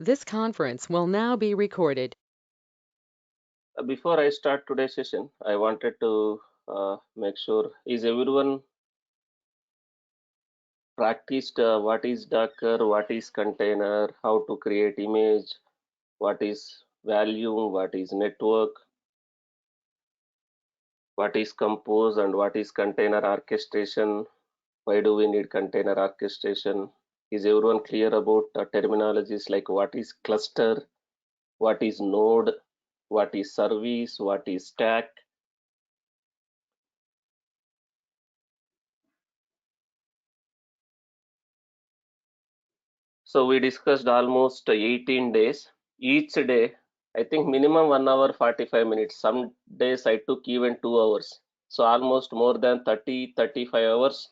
This conference will now be recorded. Before I start today's session, I wanted to make sure is everyone practiced what is Docker, what is container, how to create image, what is volume, what is network, what is compose, and what is container orchestration. Why do we need container orchestration? Is everyone clear about terminologies like what is cluster, what is node, what is service, what is stack? So we discussed almost 18 days. Each day, I think minimum 1 hour 45 minutes. Some days I took even 2 hours. So almost more than 30-35 hours,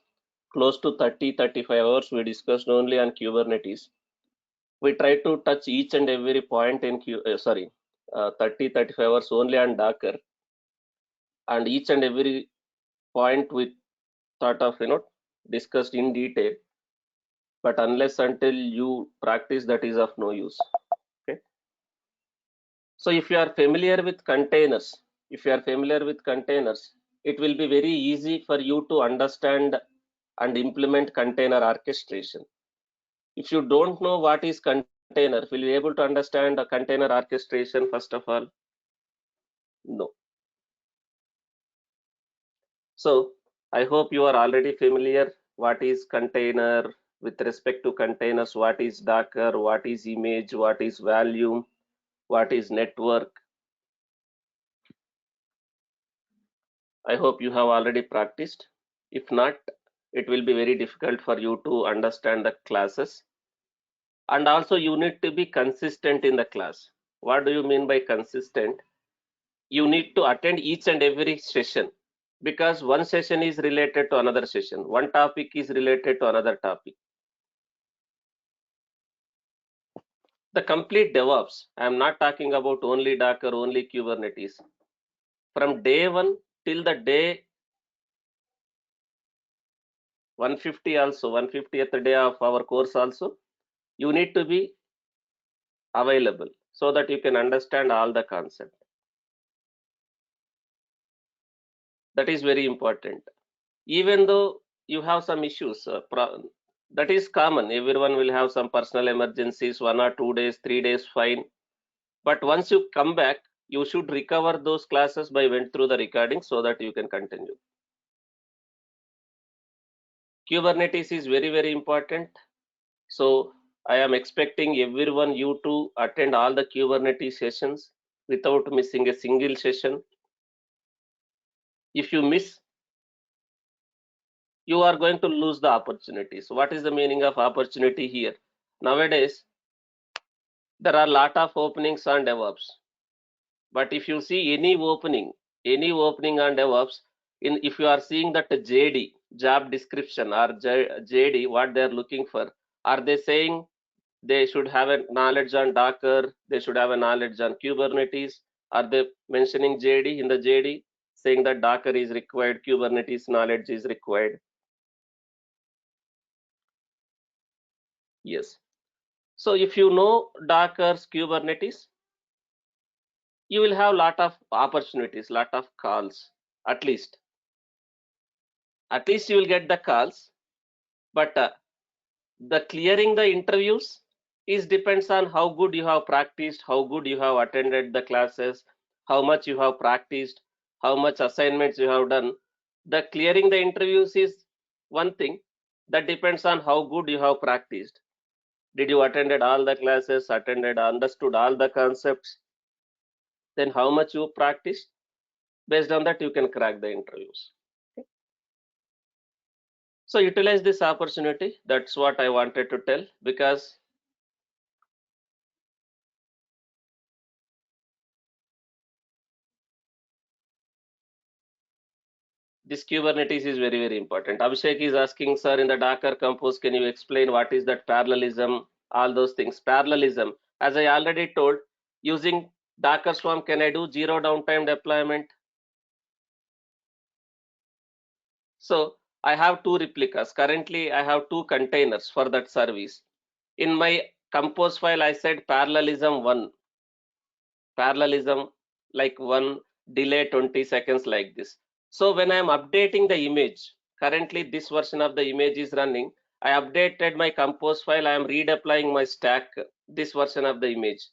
close to 30-35 hours we discussed only on Kubernetes. We tried to touch each and every point in 30-35 hours only on Docker, and each and every point we thought of discussed in detail. But unless until you practice, that is of no use. Okay. So if you are familiar with containers, it will be very easy for you to understand and implement container orchestration. If you don't know what is container, will you be able to understand a container orchestration first of all? No. So I hope you are already familiar what is container, with respect to containers, what is Docker, what is image, what is volume, what is network. I hope you have already practiced. If not, it will be very difficult for you to understand the classes. And also you need to be consistent in the class. What do you mean by consistent? You need to attend each and every session, because one session is related to another session. One topic is related to another topic. The complete DevOps, I am not talking about only Docker, only Kubernetes. From day one till the day 150 also, 150th day of our course also, you need to be available so that you can understand all the concept. That is very important. Even though you have some issues, that is common. Everyone will have some personal emergencies, 1 or 2 days, 3 days, fine. But once you come back, you should recover those classes by went through the recording so that you can continue. Kubernetes is very, very important. So I am expecting everyone you to attend all the Kubernetes sessions without missing a single session. If you miss, you are going to lose the opportunity. So what is the meaning of opportunity here? Nowadays, there are a lot of openings on DevOps. But if you see any opening on DevOps, if you are seeing that JD, job description, or JD, what they are looking for, are they saying they should have a knowledge on Docker, they should have a knowledge on Kubernetes? Are they mentioning JD in the JD, saying that Docker is required, Kubernetes knowledge is required? Yes. So if you know Docker's Kubernetes, you will have lot of opportunities, lot of calls. At least you will get the calls. But the clearing the interviews is depends on how good you have practiced, how good you have attended the classes, how much you have practiced, how much assignments you have done. The clearing the interviews is one thing. That depends on how good you have practiced. Did you attended all the classes, understood all the concepts? Then how much you practiced? Based on that, you can crack the interviews. Okay. So utilize this opportunity. That's what I wanted to tell, because this Kubernetes is very, very important. Abhishek is asking, sir, in the Docker Compose, can you explain what is that parallelism? All those things. Parallelism, as I already told, using Docker Swarm, can I do zero downtime deployment? So I have two replicas. Currently, I have two containers for that service. In my Compose file, I said parallelism 1. Parallelism like 1, delay 20 seconds like this. So when I am updating the image, currently this version of the image is running. I updated my compose file. I am redeploying my stack, this version of the image.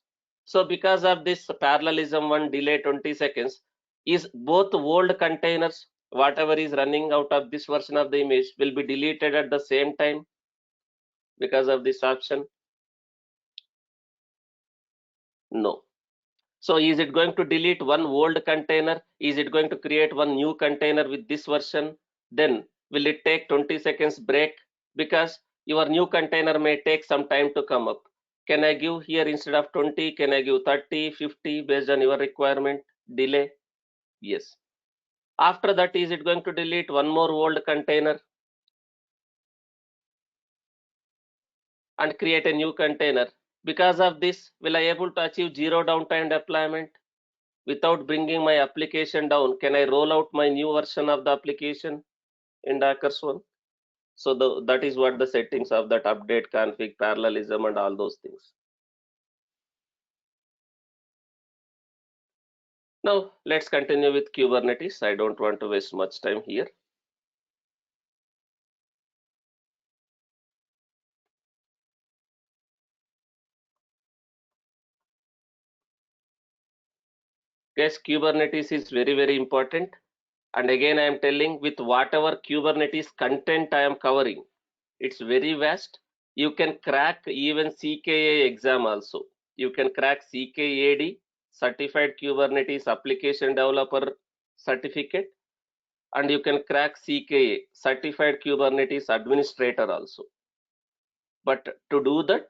So because of this parallelism 1 delay 20 seconds, is both old containers, whatever is running out of this version of the image will be deleted at the same time because of this option? No. So is it going to delete one old container? Is it going to create one new container with this version? Then will it take 20 seconds break? Because your new container may take some time to come up. Can I give here instead of 20, can I give 30, 50 based on your requirement? Delay? Yes. After that, is it going to delete one more old container and create a new container? Because of this, will I able to achieve zero downtime deployment? Without bringing my application down, can I roll out my new version of the application in Docker1? So that is what the settings of that update, config, parallelism, and all those things. Now let's continue with Kubernetes. I don't want to waste much time here. Guys, Kubernetes is very, very important. And again, I am telling, with whatever Kubernetes content I am covering, it's very vast. You can crack even CKA exam also. You can crack CKAD, Certified Kubernetes Application Developer Certificate, and you can crack CKA, Certified Kubernetes Administrator also. But to do that,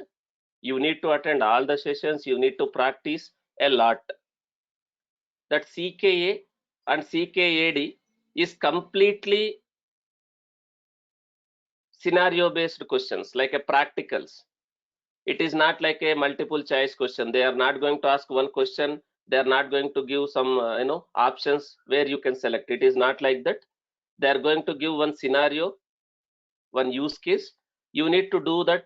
you need to attend all the sessions, you need to practice a lot. That CKA and CKAD is completely scenario based questions, like a practicals. It is not like a multiple choice question. They are not going to ask one question. They are not going to give some options where you can select. It is not like that. They are going to give one scenario, one use case. You need to do that.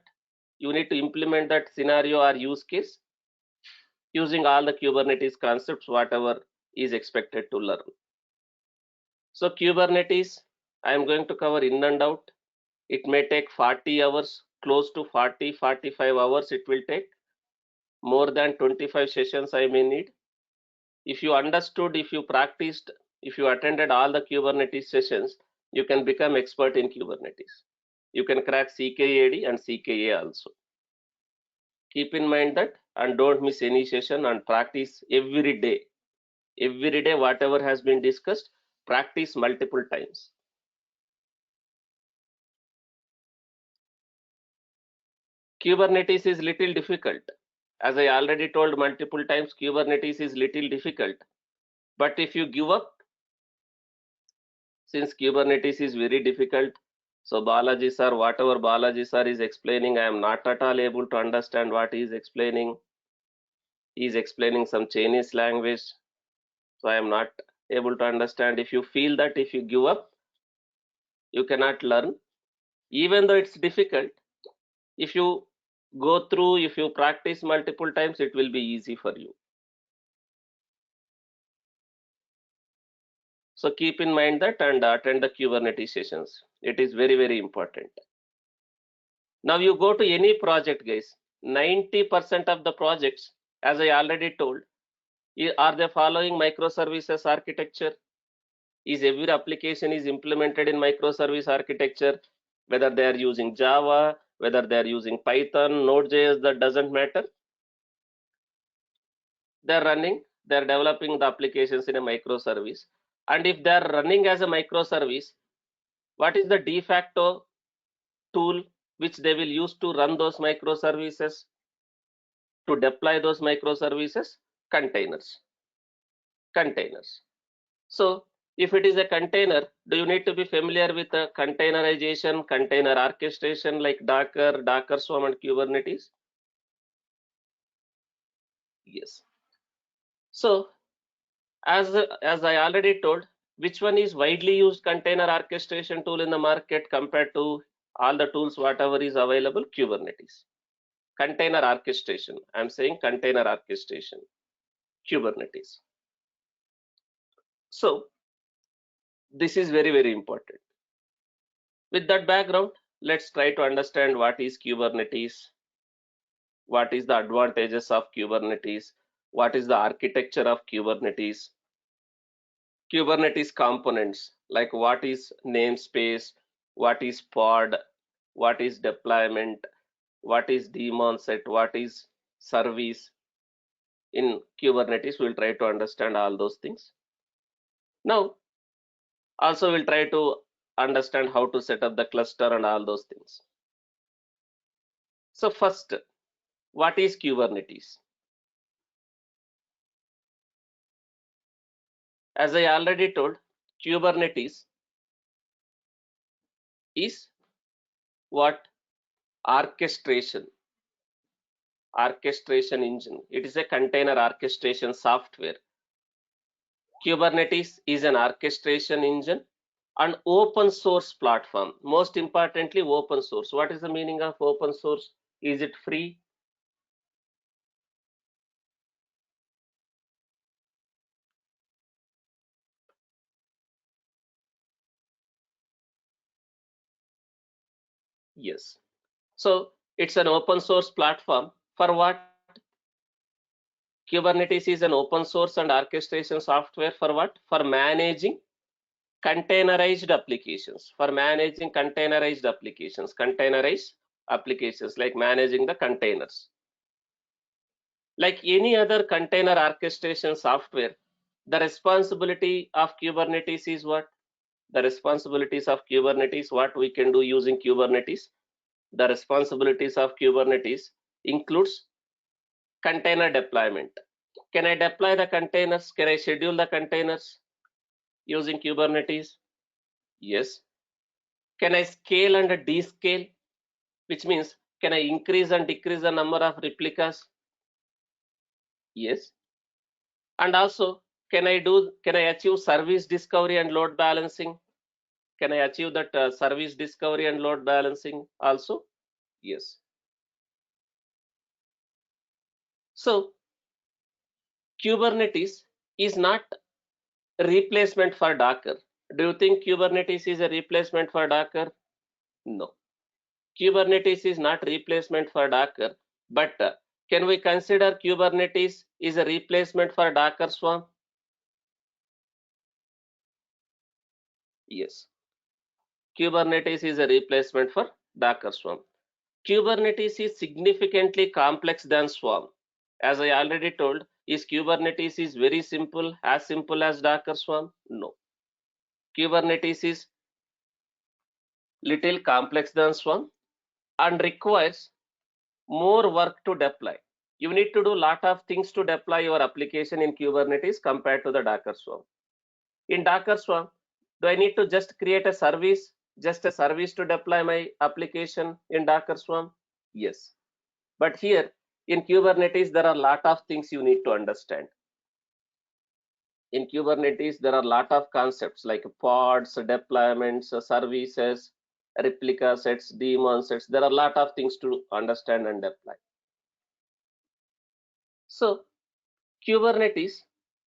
You need to implement that scenario or use case using all the Kubernetes concepts, whatever is expected to learn. So Kubernetes, I am going to cover in and out. It may take 40 hours, close to 40, 45 hours it will take. More than 25 sessions I may need. If you understood, if you practiced, if you attended all the Kubernetes sessions, you can become expert in Kubernetes. You can crack CKAD and CKA also. Keep in mind that, and don't miss any session, and practice every day. Every day, whatever has been discussed, practice multiple times. Kubernetes is little difficult. As I already told multiple times, Kubernetes is little difficult. But if you give up, since Kubernetes is very difficult, so Balaji sir, whatever Balaji sir is explaining, I am not at all able to understand what he is explaining. He is explaining some Chinese language, so I am not able to understand. If you feel that if you give up, you cannot learn, even though it's difficult, if you go through, if you practice multiple times, it will be easy for you. So keep in mind that and attend the Kubernetes sessions. It is very, very important. Now you go to any project, guys, 90% of the projects, as I already told, are they following microservices architecture? Is every application is implemented in microservice architecture? Whether they are using Java, whether they are using Python, Node.js, that doesn't matter. They're running, they're developing the applications in a microservice. And if they're running as a microservice, what is the de facto tool which they will use to run those microservices, to deploy those microservices? Containers. Containers. So if it is a container, do you need to be familiar with the containerization, container orchestration like Docker, Docker Swarm, and Kubernetes? Yes. So as I already told, which one is widely used container orchestration tool in the market compared to all the tools whatever is available? Kubernetes. Container orchestration. I'm saying container orchestration, Kubernetes. So this is very, very important. With that background, let's try to understand what is Kubernetes, what is the advantages of Kubernetes, what is the architecture of Kubernetes, Kubernetes components, like what is namespace, what is pod, what is deployment, what is daemon set, what is service. In Kubernetes, we'll try to understand all those things. Now, also we'll try to understand how to set up the cluster and all those things. So first, what is Kubernetes? As I already told, Kubernetes is what? Orchestration engine. It is a container orchestration software. Kubernetes is an orchestration engine, an open source platform. Most importantly, open source. What is the meaning of open source? Is it free? Yes. So it's an open source platform. For what? Kubernetes is an open source and orchestration software for what? For managing containerized applications. For managing containerized applications like managing the containers. Like any other container orchestration software, the responsibility of Kubernetes is what? The responsibilities of Kubernetes, what we can do using Kubernetes. The responsibilities of Kubernetes includes container deployment. Can I deploy the containers? Can I schedule the containers using Kubernetes? Yes. Can I scale and descale? Which means, can I increase and decrease the number of replicas? Yes. And also, can I achieve service discovery and load balancing? Can I achieve that service discovery and load balancing also? Yes. So Kubernetes is not a replacement for Docker. Do you think Kubernetes is a replacement for Docker? No. Kubernetes is not replacement for Docker, but can we consider Kubernetes is a replacement for Docker Swarm? Yes. Kubernetes is a replacement for Docker Swarm. Kubernetes is significantly complex than Swarm. As I already told, is Kubernetes is very simple as Docker Swarm? No. Kubernetes is little complex than Swarm and requires more work to deploy. You need to do lot of things to deploy your application in Kubernetes compared to the Docker Swarm. In Docker Swarm, do I need to just create a service to deploy my application in Docker Swarm? Yes. But here in Kubernetes, there are a lot of things you need to understand. In Kubernetes, there are a lot of concepts like pods, deployments, services, replica sets, daemon sets. There are a lot of things to understand and deploy. So Kubernetes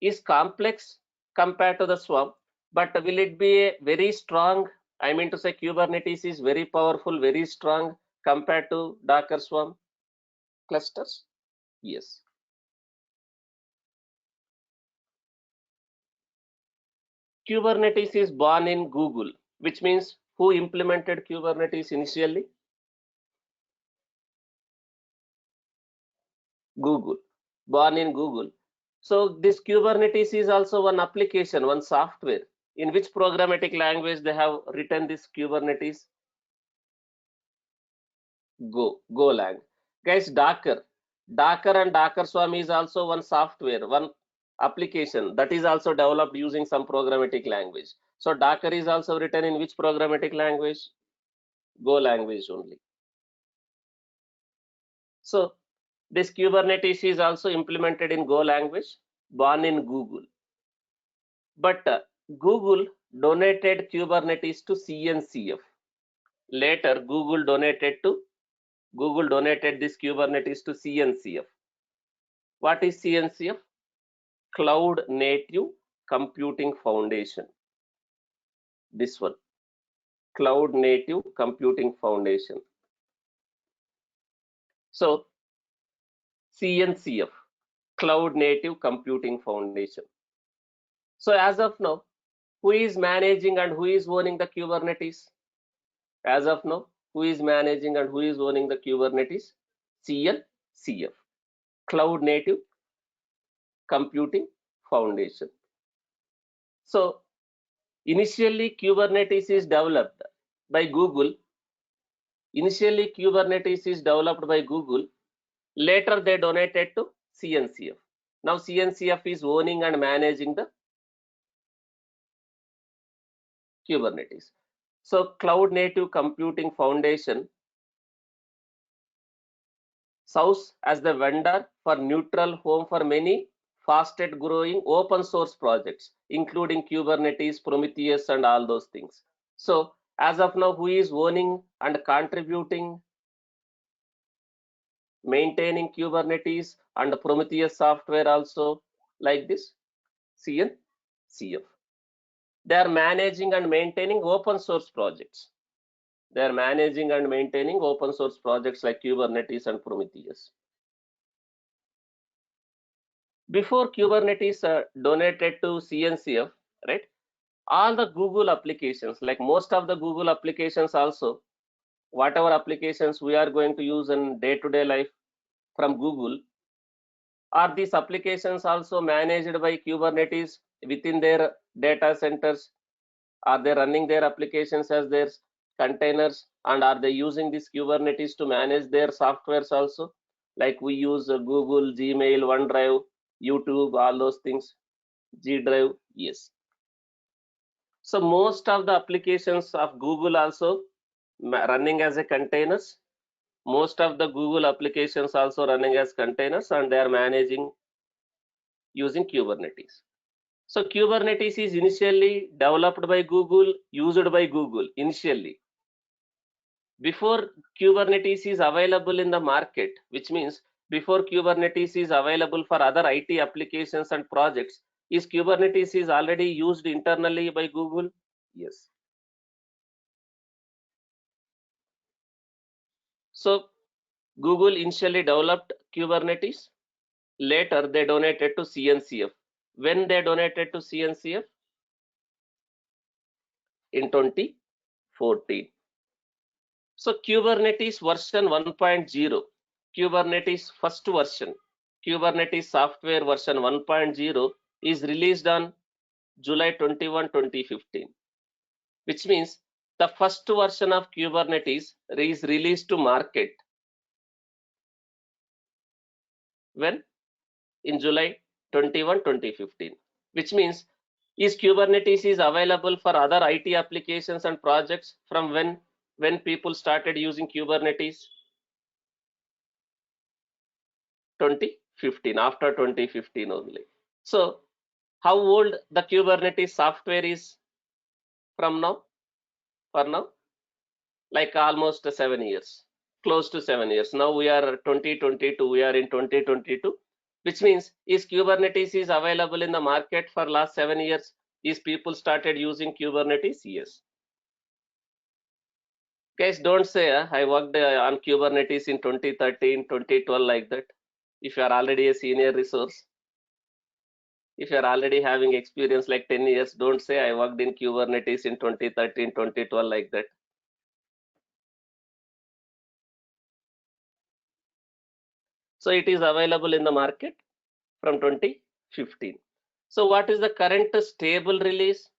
is complex compared to the Swarm, but will it be a very strong? I mean to say Kubernetes is very powerful, very strong compared to Docker Swarm clusters? Yes. Kubernetes is born in Google, which means who implemented Kubernetes initially? Google. Born in Google. So this Kubernetes is also one application, one software. In which programmatic language they have written this Kubernetes? Golang. Guys, Docker and Docker Swarm is also one software, one application that is also developed using some programmatic language. So Docker is also written in which programmatic language? Go language only. So this Kubernetes is also implemented in Go language, born in Google. But Google donated Kubernetes to CNCF. Later, Google donated to Google donated this Kubernetes to CNCF. What is CNCF? Cloud Native Computing Foundation. This one, Cloud Native Computing Foundation. So CNCF, Cloud Native Computing Foundation. So as of now, who is managing and who is owning the Kubernetes? As of now, who is managing and who is owning the Kubernetes? CNCF, Cloud Native Computing Foundation. So initially Kubernetes is developed by Google. Initially Kubernetes is developed by Google. Later they donated to CNCF. Now CNCF is owning and managing the Kubernetes. So Cloud Native Computing Foundation serves as the vendor for neutral home for many fastest growing open source projects, including Kubernetes, Prometheus, and all those things. So as of now, who is owning and contributing, maintaining Kubernetes and Prometheus software also like this? CNCF. They are managing and maintaining open source projects. They are managing and maintaining open source projects like Kubernetes and Prometheus. Before Kubernetes donated to CNCF, right? All the Google applications, like most of the Google applications also, whatever applications we are going to use in day-to-day life from Google, are these applications also managed by Kubernetes within their data centers? Are they running their applications as their containers, and are they using this Kubernetes to manage their softwares also? Like we use Google, Gmail, OneDrive, YouTube, all those things, G Drive, yes. So most of the applications of Google also running as a containers. Most of the Google applications also running as containers, and they are managing using Kubernetes. So Kubernetes is initially developed by Google, used by Google initially. Before Kubernetes is available in the market, which means before Kubernetes is available for other IT applications and projects, is Kubernetes is already used internally by Google? Yes. So Google initially developed Kubernetes. Later they donated to CNCF. When they donated to CNCF? In 2014. So Kubernetes version 1.0, Kubernetes first version, Kubernetes software version 1.0 is released on July 21, 2015, which means the first version of Kubernetes is released to market when? In July 21, 2015, which means is Kubernetes is available for other IT applications and projects from when people started using Kubernetes? 2015, after 2015 only. So how old the Kubernetes software is from now? For now, like almost 7 years, close to 7 years. Now we are 2022, we are in 2022, which means is Kubernetes is available in the market for last 7 years? Is people started using Kubernetes? Yes. Guys, don't say I worked on Kubernetes in 2013, 2012 like that. If you are already a senior resource, if you're already having experience like 10 years, don't say I worked in Kubernetes in 2013, 2012 like that. So it is available in the market from 2015. So what is the current stable release?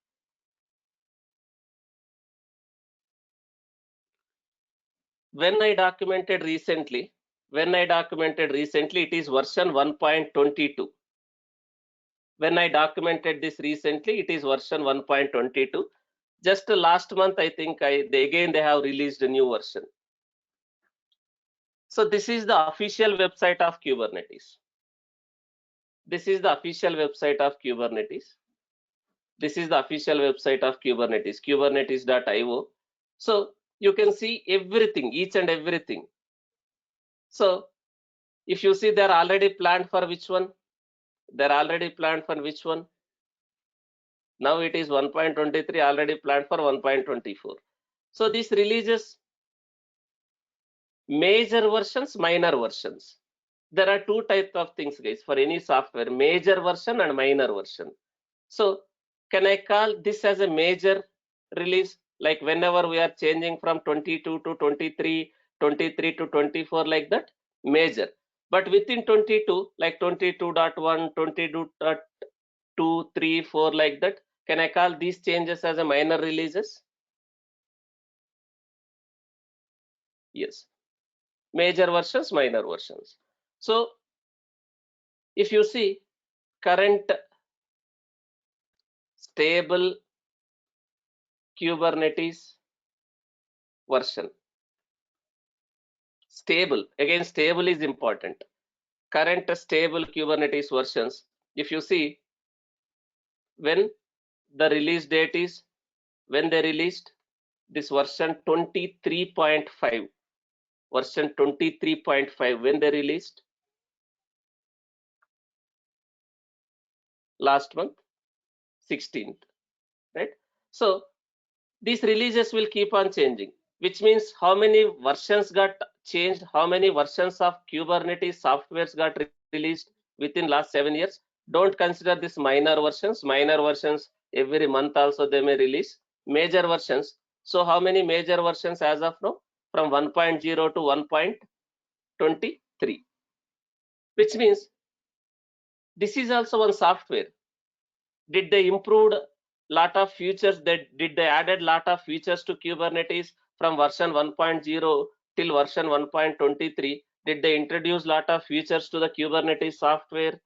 When I documented recently, it is version 1.22. When I documented this recently, it is version 1.22. Just last month, I think they have released a new version. So this is the official website of Kubernetes. This is the official website of Kubernetes. This is the official website of Kubernetes, kubernetes.io. So you can see everything, each and everything. So if you see, they're already planned for which one? They're already planned for which one? Now it is 1.23, already planned for 1.24. So this releases major versions, minor versions. There are two types of things, guys, for any software: major version and minor version. So can I call this as a major release? Like whenever we are changing from 22 to 23, 23 to 24, like that, major. But within 22, like 22.1, 22.2, 3, 4, like that, can I call these changes as a minor releases? Yes. Major versions, minor versions. So if you see current stable Kubernetes version, stable, again, stable is important. Current stable Kubernetes versions, if you see when the release date is, when they released this version 23.5, version 23.5, when they released last month, 16th, right? So these releases will keep on changing, which means how many versions got changed, how many versions of Kubernetes softwares got released within last 7 years. Don't consider this minor versions. Minor versions every month also they may release. Major versions. So how many major versions as of now? From 1.0 to 1.23, which means this is also one software. Did they improved lot of features? That did they added lot of features to Kubernetes from version 1.0 till version 1.23? Did they introduce lot of features to the Kubernetes software?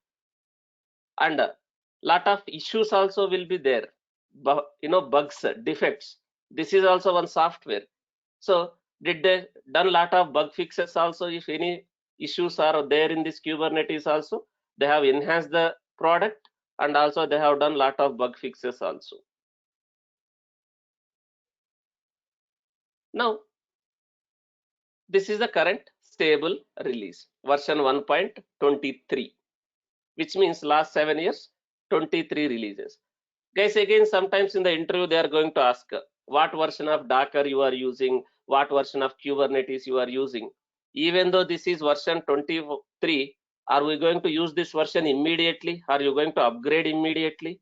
And lot of issues also will be there, bugs, defects. This is also one software. So did they done lot of bug fixes also? If any issues are there in this Kubernetes also, they have enhanced the product, and also they have done lot of bug fixes also. Now this is the current stable release, version 1.23, which means last 7 years 23 releases. Guys, again, sometimes in the interview they are going to ask what version of Docker you are using, what version of Kubernetes you are using. Even though this is version 23, are we going to use this version immediately? Are you going to upgrade immediately?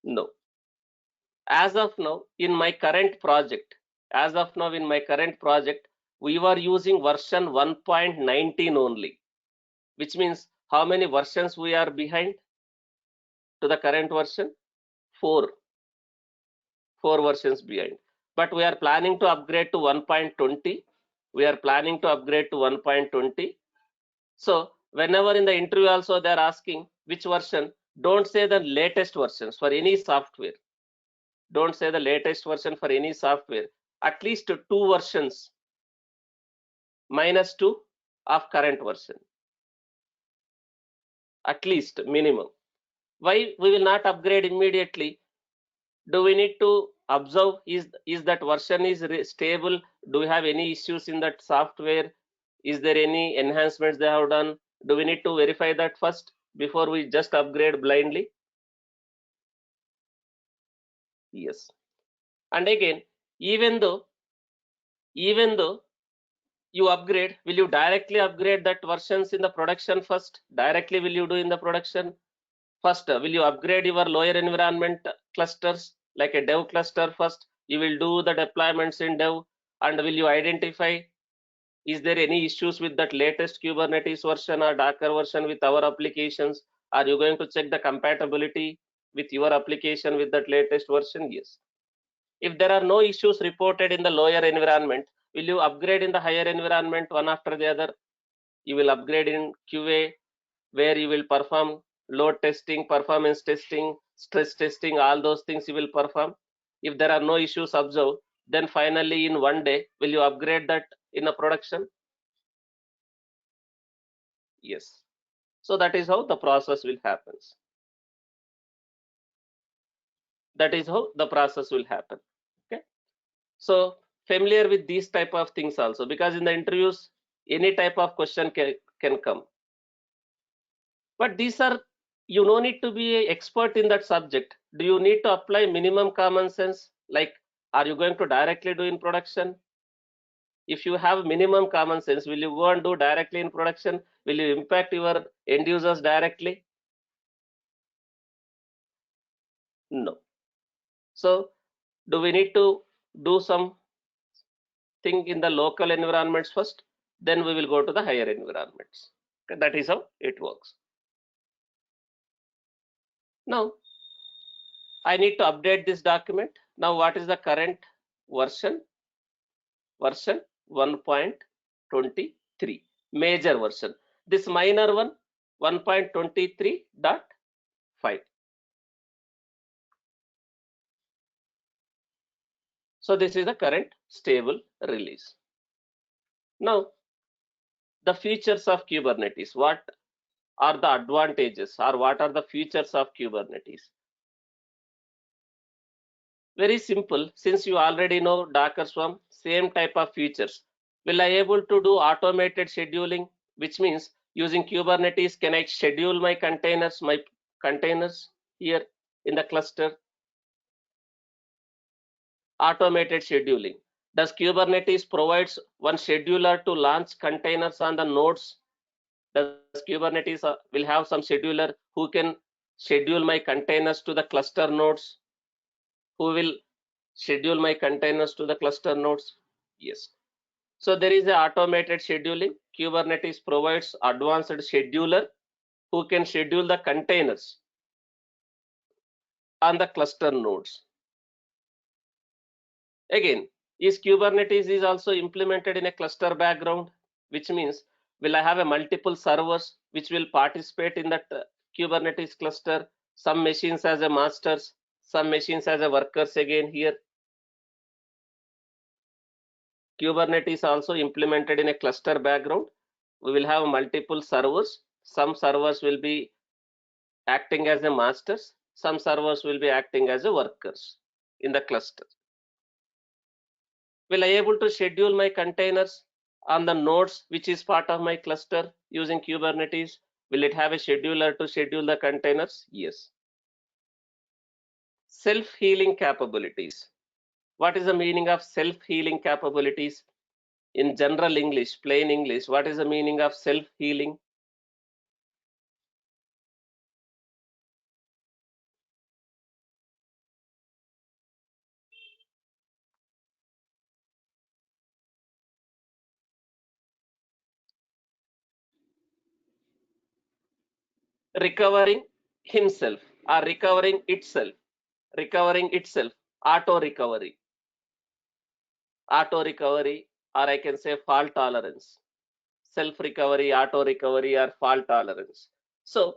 No. As of now, in my current project, we were using version 1.19 only, which means how many versions we are behind to the current version? Four versions behind. But we are planning to upgrade to 1.20. We are planning to upgrade to 1.20. So whenever in the interview also they are asking which version, don't say the latest versions for any software. Don't say the latest version for any software. At least two versions minus two of current version. At least minimum. Why we will not upgrade immediately? Do we need to observe is that version is stable? Do we have any issues in that software? Is there any enhancements they have done? Do we need to verify that first before we just upgrade blindly? Yes. And again, even though you upgrade, will you directly upgrade that versions in the production first? Directly will you do in the production? First, will you upgrade your lower environment clusters like a dev cluster first? You will do the deployments in dev, and will you identify is there any issues with that latest Kubernetes version or Docker version with our applications? Are you going to check the compatibility with your application with that latest version? Yes. If there are no issues reported in the lower environment, will you upgrade in the higher environment one after the other? You will upgrade in QA, where you will perform load testing, performance testing, stress testing, all those things you will perform. If there are no issues observed, then finally in one day, will you upgrade that in a production? Yes. So that is how the process will happen. That is how the process will happen. Okay. So familiar with these type of things also, because in the interviews any type of question can come. But these are, you no need to be an expert in that subject. Do you need to apply minimum common sense? Like, are you going to directly do in production? If you have minimum common sense, will you go and do directly in production? Will you impact your end users directly? No. So do we need to do some thing in the local environments first? Then we will go to the higher environments. Okay, that is how it works. Now, I need to update this document. Now, what is the current version? Version 1.23, major version. This minor one, 1.23.5. So this is the current stable release. Now, the features of Kubernetes. What are the advantages, or what are the features of Kubernetes? Very simple. Since you already know Docker Swarm, same type of features. Will I able to do automated scheduling, which means using Kubernetes, can I schedule my containers here in the cluster? Automated scheduling. Does Kubernetes provides one scheduler to launch containers on the nodes? Does Kubernetes will have some scheduler who can schedule my containers to the cluster nodes? Who will schedule my containers to the cluster nodes? Yes. So there is a automated scheduling. Kubernetes provides advanced scheduler who can schedule the containers on the cluster nodes. Again, is Kubernetes is also implemented in a cluster background, which means will I have a multiple servers which will participate in that Kubernetes cluster, some machines as a masters, some machines as a workers again here. Kubernetes also implemented in a cluster background. We will have multiple servers. Some servers will be acting as a masters. Some servers will be acting as a workers in the cluster. Will I able to schedule my containers on the nodes which is part of my cluster using Kubernetes? Will it have a scheduler to schedule the containers? Yes. Self-healing capabilities. What is the meaning of self-healing capabilities? In general English, plain English, what is the meaning of self-healing? Recovering himself or recovering itself, auto recovery, or I can say fault tolerance, self recovery, auto recovery, or fault tolerance. So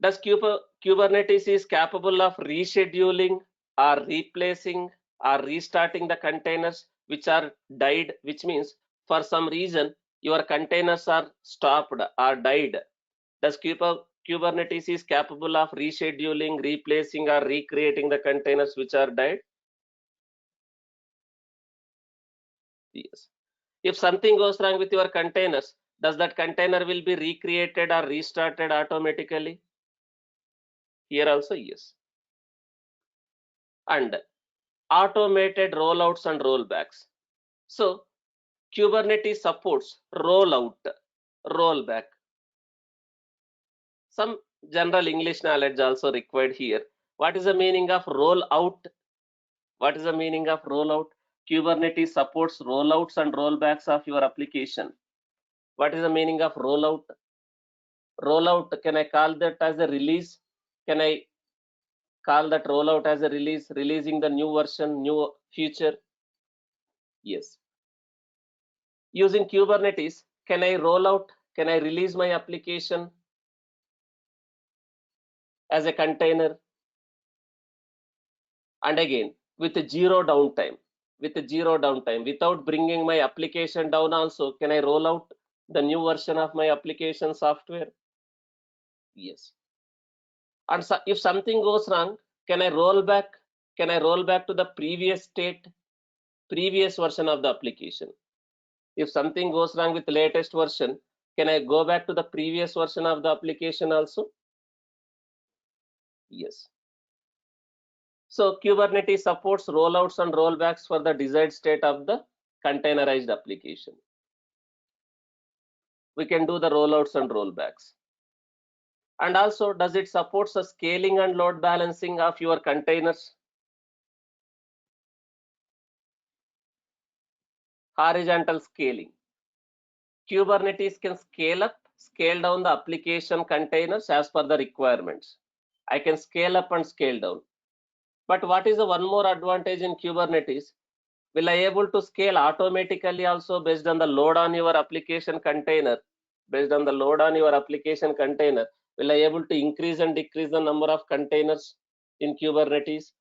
does Kubernetes is capable of rescheduling or replacing or restarting the containers which are died, which means for some reason your containers are stopped or died? Does Kubernetes is capable of rescheduling, replacing, or recreating the containers which are died? Yes. If something goes wrong with your containers, does that container will be recreated or restarted automatically? Here also yes. And automated rollouts and rollbacks. So Kubernetes supports rollout, rollback. Some general English knowledge also required here. What is the meaning of rollout? What is the meaning of rollout? Kubernetes supports rollouts and rollbacks of your application. What is the meaning of rollout? Rollout, can I call that as a release? Can I call that rollout as a release, releasing the new version, new feature? Yes. Using Kubernetes, can I roll out, can I release my application as a container? And again, with zero downtime, without bringing my application down also, can I roll out the new version of my application software? Yes. And so if something goes wrong, can I roll back Can I roll back to the previous state, previous version of the application? If something goes wrong with the latest version, can I go back to the previous version of the application also? Yes. So Kubernetes supports rollouts and rollbacks for the desired state of the containerized application. We can do the rollouts and rollbacks. And also, does it support the scaling and load balancing of your containers? Horizontal scaling. Kubernetes can scale up, scale down the application containers as per the requirements. I can scale up and scale down. But what is the one more advantage in Kubernetes? Will I able to scale automatically also based on the load on your application container? Based on the load on your application container, will I able to increase and decrease the number of containers in Kubernetes?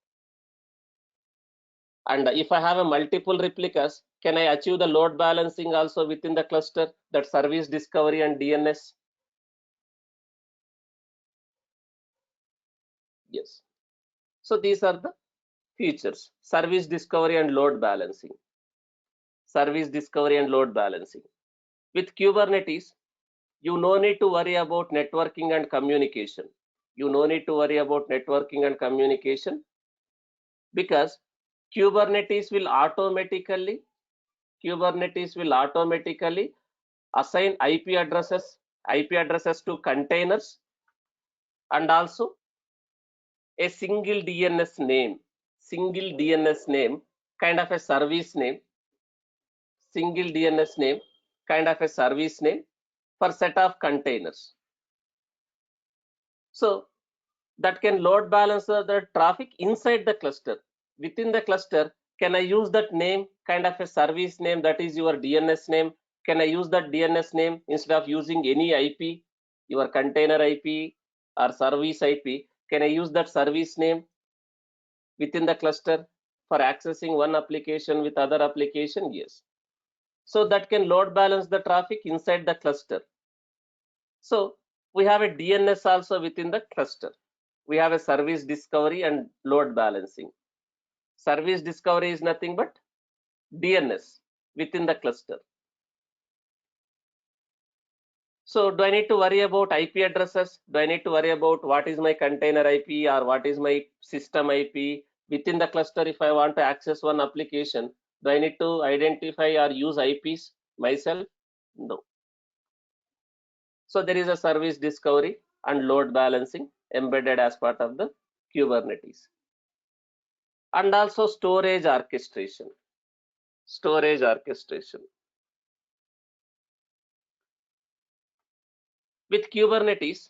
And if I have a multiple replicas, can I achieve the load balancing also within the cluster, that service discovery and DNS? Yes. So these are the features: service discovery and load balancing. Service discovery and load balancing. With Kubernetes, you no need to worry about networking and communication. You no need to worry about networking and communication, because Kubernetes will automatically assign IP addresses to containers, and also a single DNS name, kind of a service name, single DNS name, kind of a service name for set of containers. So that can load balance the traffic inside the cluster. Within the cluster, can I use that name, kind of a service name, that is your DNS name? Can I use that DNS name instead of using any IP, your container IP or service IP? Can I use that service name within the cluster for accessing one application with other application? Yes. So that can load balance the traffic inside the cluster. So we have a DNS also within the cluster. We have a service discovery and load balancing. Service discovery is nothing but DNS within the cluster. So do I need to worry about IP addresses? Do I need to worry about what is my container IP or what is my system IP within the cluster? If I want to access one application, do I need to identify or use IPs myself? No. So there is a service discovery and load balancing embedded as part of the Kubernetes. And also storage orchestration. Storage orchestration. With Kubernetes,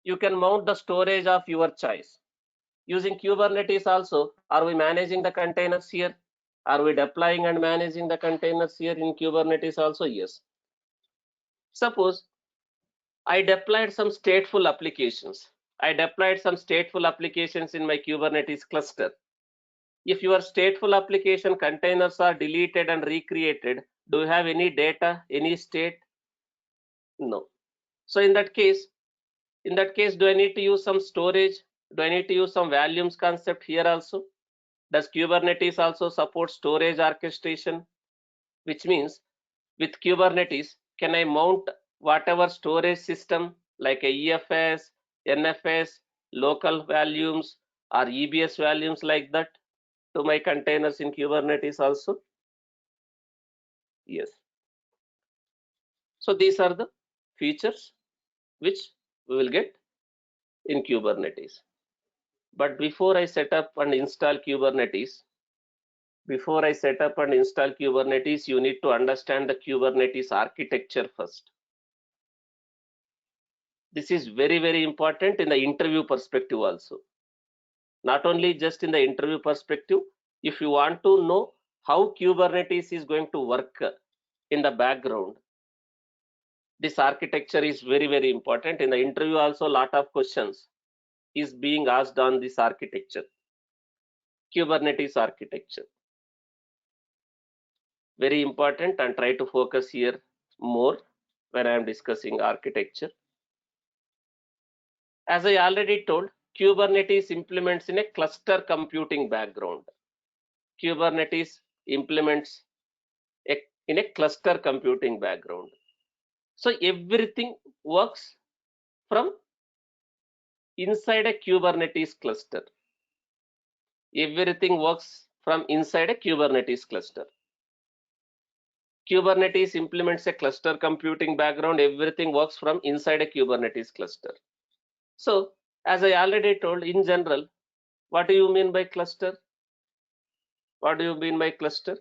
you can mount the storage of your choice. Using Kubernetes also, are we managing the containers here? Are we deploying and managing the containers here in Kubernetes also? Yes. Suppose I deployed some stateful applications. I deployed some stateful applications in my Kubernetes cluster. If your stateful application containers are deleted and recreated, do you have any data, any state? No. So in that case, do I need to use some storage? Do I need to use some volumes concept here also? Does Kubernetes also support storage orchestration? Which means with Kubernetes, can I mount whatever storage system like a EFS, NFS, local volumes or EBS volumes like that to my containers in Kubernetes also? Yes. So these are the features which we will get in Kubernetes. But before I set up and install Kubernetes, you need to understand the Kubernetes architecture first. This is very, very important in the interview perspective also. Not only just in the interview perspective, if you want to know how Kubernetes is going to work in the background, this architecture is very, very important. In the interview also, a lot of questions is being asked on this architecture, Kubernetes architecture. Very important, and try to focus here more when I am discussing architecture. As I already told, Kubernetes implements in a cluster computing background. Kubernetes implements in a cluster computing background. So everything works from inside a Kubernetes cluster. Everything works from inside a Kubernetes cluster. Kubernetes implements a cluster computing background. Everything works from inside a Kubernetes cluster. So, as I already told, in general, what do you mean by cluster? What do you mean by cluster?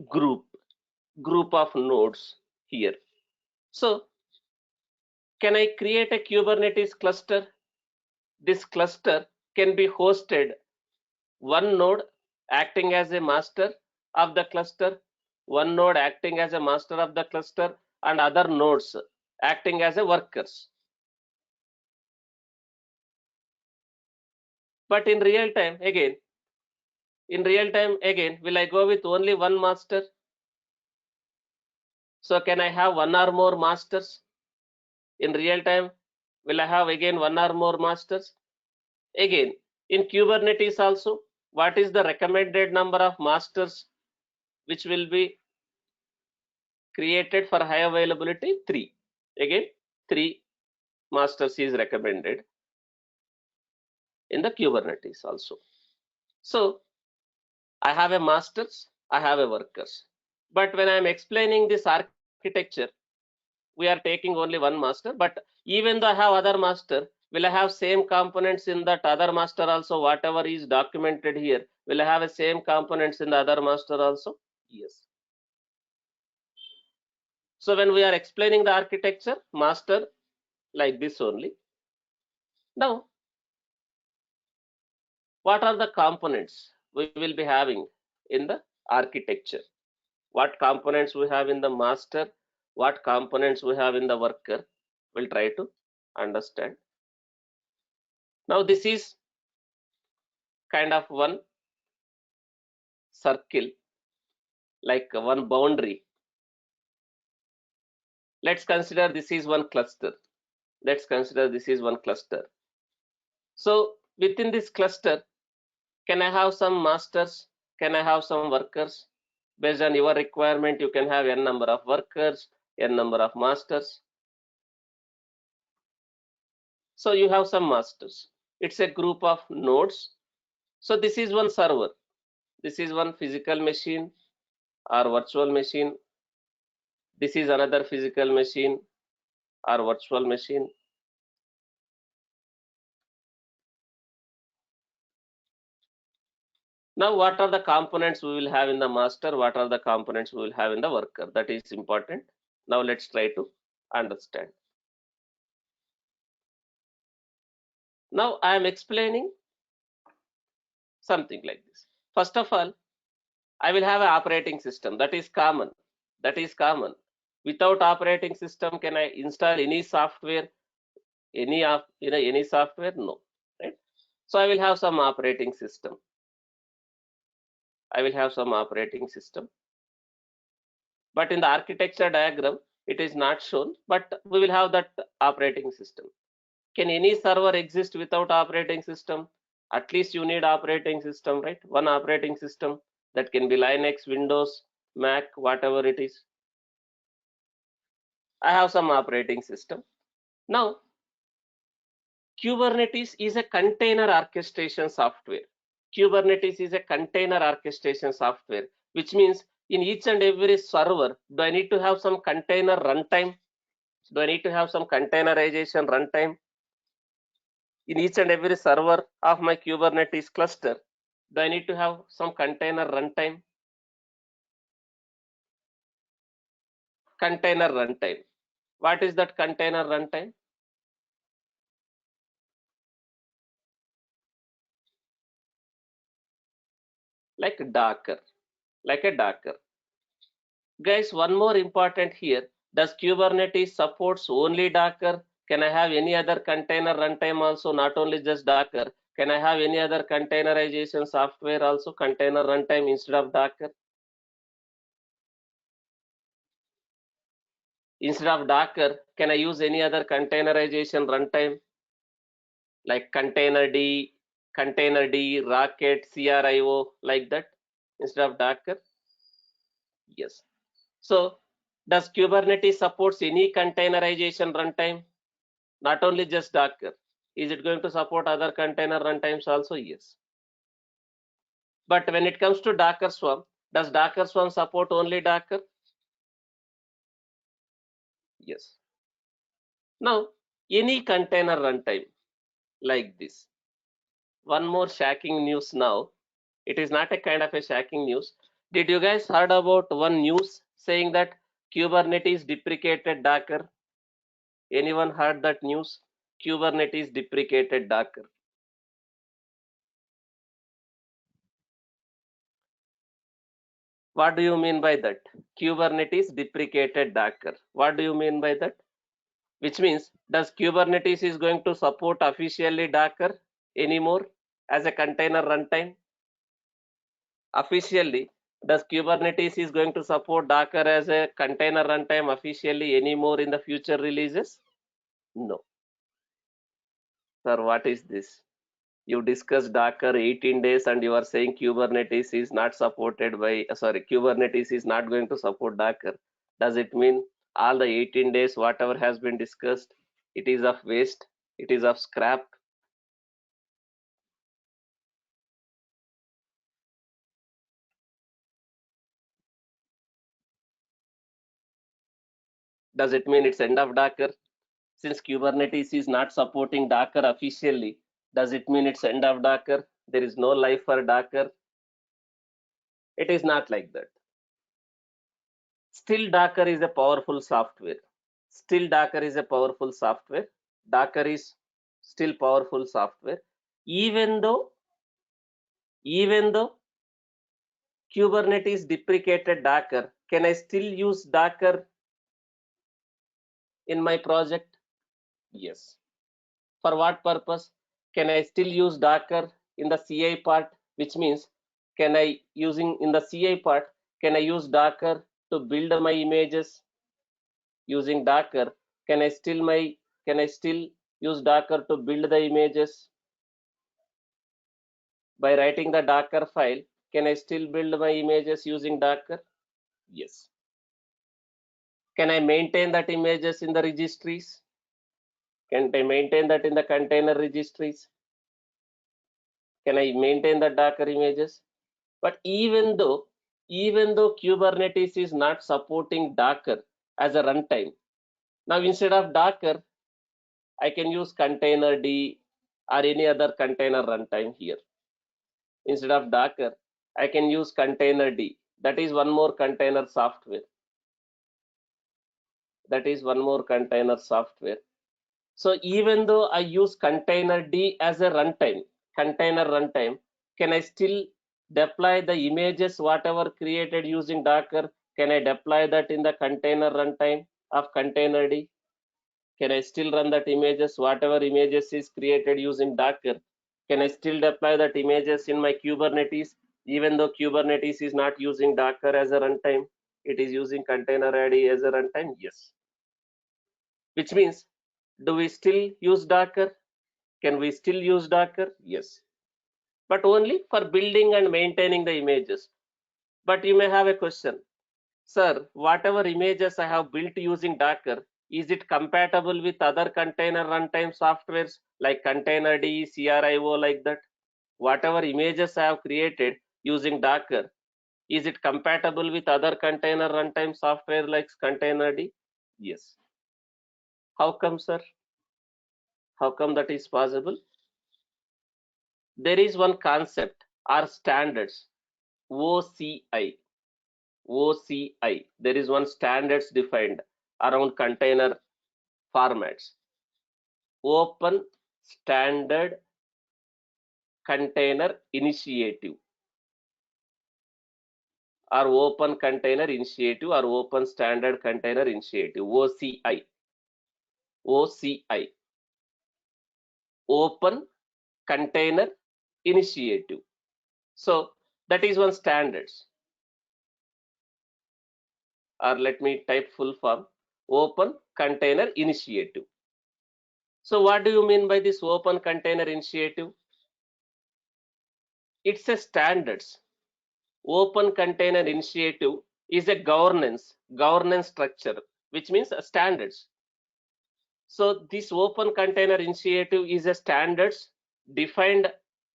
Group of nodes here. So, can I create a Kubernetes cluster? This cluster can be hosted one node acting as a master of the cluster, one node acting as a master of the cluster, and other nodes acting as a workers. But in real time, again, will I go with only one master? So can I have one or more masters? In real time, will I have again one or more masters? Again, in Kubernetes also, what is the recommended number of masters which will be created for high availability? 3. Again, 3 masters is recommended in the Kubernetes also. So I have a masters, I have a workers. But when I am explaining this architecture, we are taking only one master. But even though I have other master, will I have same components in that other master also? Whatever is documented here, will I have the same components in the other master also? Yes. So when we are explaining the architecture, master like this only. Now, what are the components we will be having in the architecture? What components we have in the master? What components we have in the worker? We'll try to understand. Now, this is kind of one circle, like one boundary. Let's consider this is one cluster. Let's consider this is one cluster. So within this cluster, can I have some masters? Can I have some workers? Based on your requirement, you can have n number of workers, n number of masters. So you have some masters. It's a group of nodes. So this is one server. This is one physical machine or virtual machine. This is another physical machine or virtual machine. Now, what are the components we will have in the master? What are the components we will have in the worker? That is important. Now, let's try to understand. Now, I am explaining something like this. First of all, I will have an operating system. That is common. That is common. Without operating system, can I install any software? Any software? No. Right? So I will have some operating system. I will have some operating system. But in the architecture diagram, it is not shown, but we will have that operating system. Can any server exist without operating system? At least you need operating system, right? One operating system that can be Linux, Windows, Mac, whatever it is. I have some operating system. Now, Kubernetes is a container orchestration software. Kubernetes is a container orchestration software, which means in each and every server, do I need to have some container runtime? Do I need to have some containerization runtime? In each and every server of my Kubernetes cluster, do I need to have some container runtime? Container runtime. What is that container runtime? Like Docker, like a Docker. Guys, one more important here. Does Kubernetes supports only Docker? Can I have any other container runtime also, not only just Docker? Can I have any other containerization software also, container runtime instead of Docker? Instead of Docker, can I use any other containerization runtime? like container D, Rocket, CRIO, like that, instead of Docker? Yes. So does Kubernetes supports any containerization runtime? Not only just Docker. Is it going to support other container runtimes also? Yes. But when it comes to Docker Swarm, does Docker Swarm support only Docker? Yes. Now, any container runtime like this. One more shocking news now. It is not a kind of a shocking news. Did you guys heard about one news saying that Kubernetes deprecated Docker? Anyone heard that news? Kubernetes deprecated Docker. What do you mean by that? Kubernetes deprecated Docker. What do you mean by that? Which means, does Kubernetes is going to support officially Docker anymore as a container runtime? Officially, does Kubernetes is going to support Docker as a container runtime officially anymore in the future releases? No. Sir, what is this? You discussed Docker 18 days and you are saying Kubernetes is not supported by, Kubernetes is not going to support Docker. Does it mean all the 18 days, whatever has been discussed, it is of waste? It is of scrap? Does it mean it's end of Docker? Since Kubernetes is not supporting Docker officially, does it mean it's end of Docker? There is no life for Docker? It is not like that. Still, Docker is a powerful software. Still, Docker is a powerful software. Docker is still powerful software. Even though Kubernetes deprecated Docker, can I still use Docker in my project? Yes. For what purpose? Can I still use Docker in the CI part? Which means, can I using in the CI part, can I use Docker to build my images using Docker? Can I still use Docker to build the images by writing the Docker file? Can I still build my images using Docker? Yes. Can I maintain that images in the registries? Can I maintain that in the container registries? Can I maintain the Docker images? But even though Kubernetes is not supporting Docker as a runtime, now instead of Docker, I can use container D or any other container runtime here. Instead of Docker, I can use container D. That is one more container software. That is one more container software. So even though I use container D as a container runtime, can I still deploy the images whatever created using Docker? Can I deploy that in the container runtime of container D? Can I still run that images whatever images is created using Docker? Can I still deploy that images in my Kubernetes even though Kubernetes is not using Docker as a runtime? It is using container ID as a runtime? Yes. Which means, do we still use Docker? Can we still use Docker? Yes, but only for building and maintaining the images. But you may have a question, sir, whatever images I have built using Docker, is it compatible with other container runtime softwares like Containerd, CRIO, like that? Whatever images I have created using Docker, is it compatible with other container runtime software like Containerd? Yes. How come, sir? How come that is possible? There is one concept or standards, OCI. OCI. There is one standards defined around container formats. Open Standard Container Initiative, or Open Container Initiative, or Open Standard Container Initiative, OCI. OCI. Open Container Initiative. So that is one standards, or let me type full form, Open Container Initiative. So what do you mean by this open container initiative? It's a standards. Open container initiative is a governance structure, which means standards. So this open container initiative is a standards defined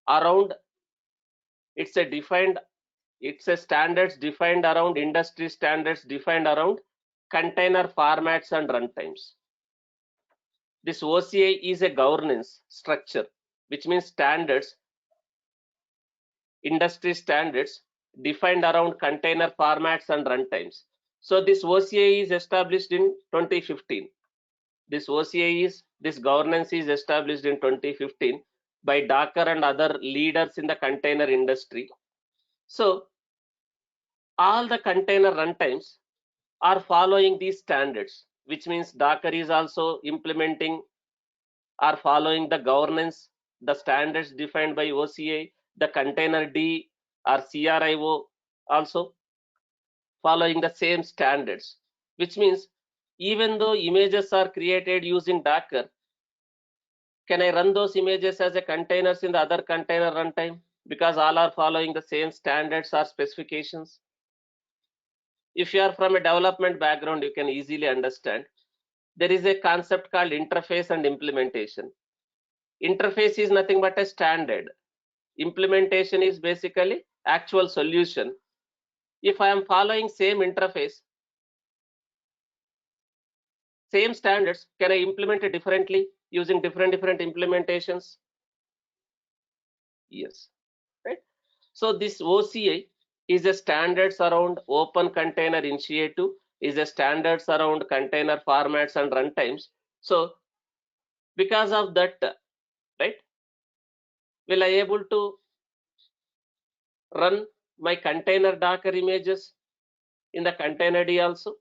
around, it's a defined, it's a standards defined around industry standards defined around container formats and runtimes. This OCI is a governance structure, which means standards, industry standards defined around container formats and runtimes. So this OCI is established in 2015. This governance is established in 2015 by Docker and other leaders in the container industry. So all the container runtimes are following these standards, which means Docker is also implementing or following the governance, the standards defined by OCI, the container D or CRIO also following the same standards, which means even though images are created using Docker, can I run those images as a containers in the other container runtime? Because all are following the same standards or specifications. If you are from a development background, you can easily understand. There is a concept called interface and implementation. Interface is nothing but a standard. Implementation is basically actual solution. If I am following same interface, same standards, can I implement it differently using different implementations? Yes, right? So this OCI is a standards around open container initiative, is a standards around container formats and runtimes. So because of that, right, will I able to run my container Docker images in the container D also?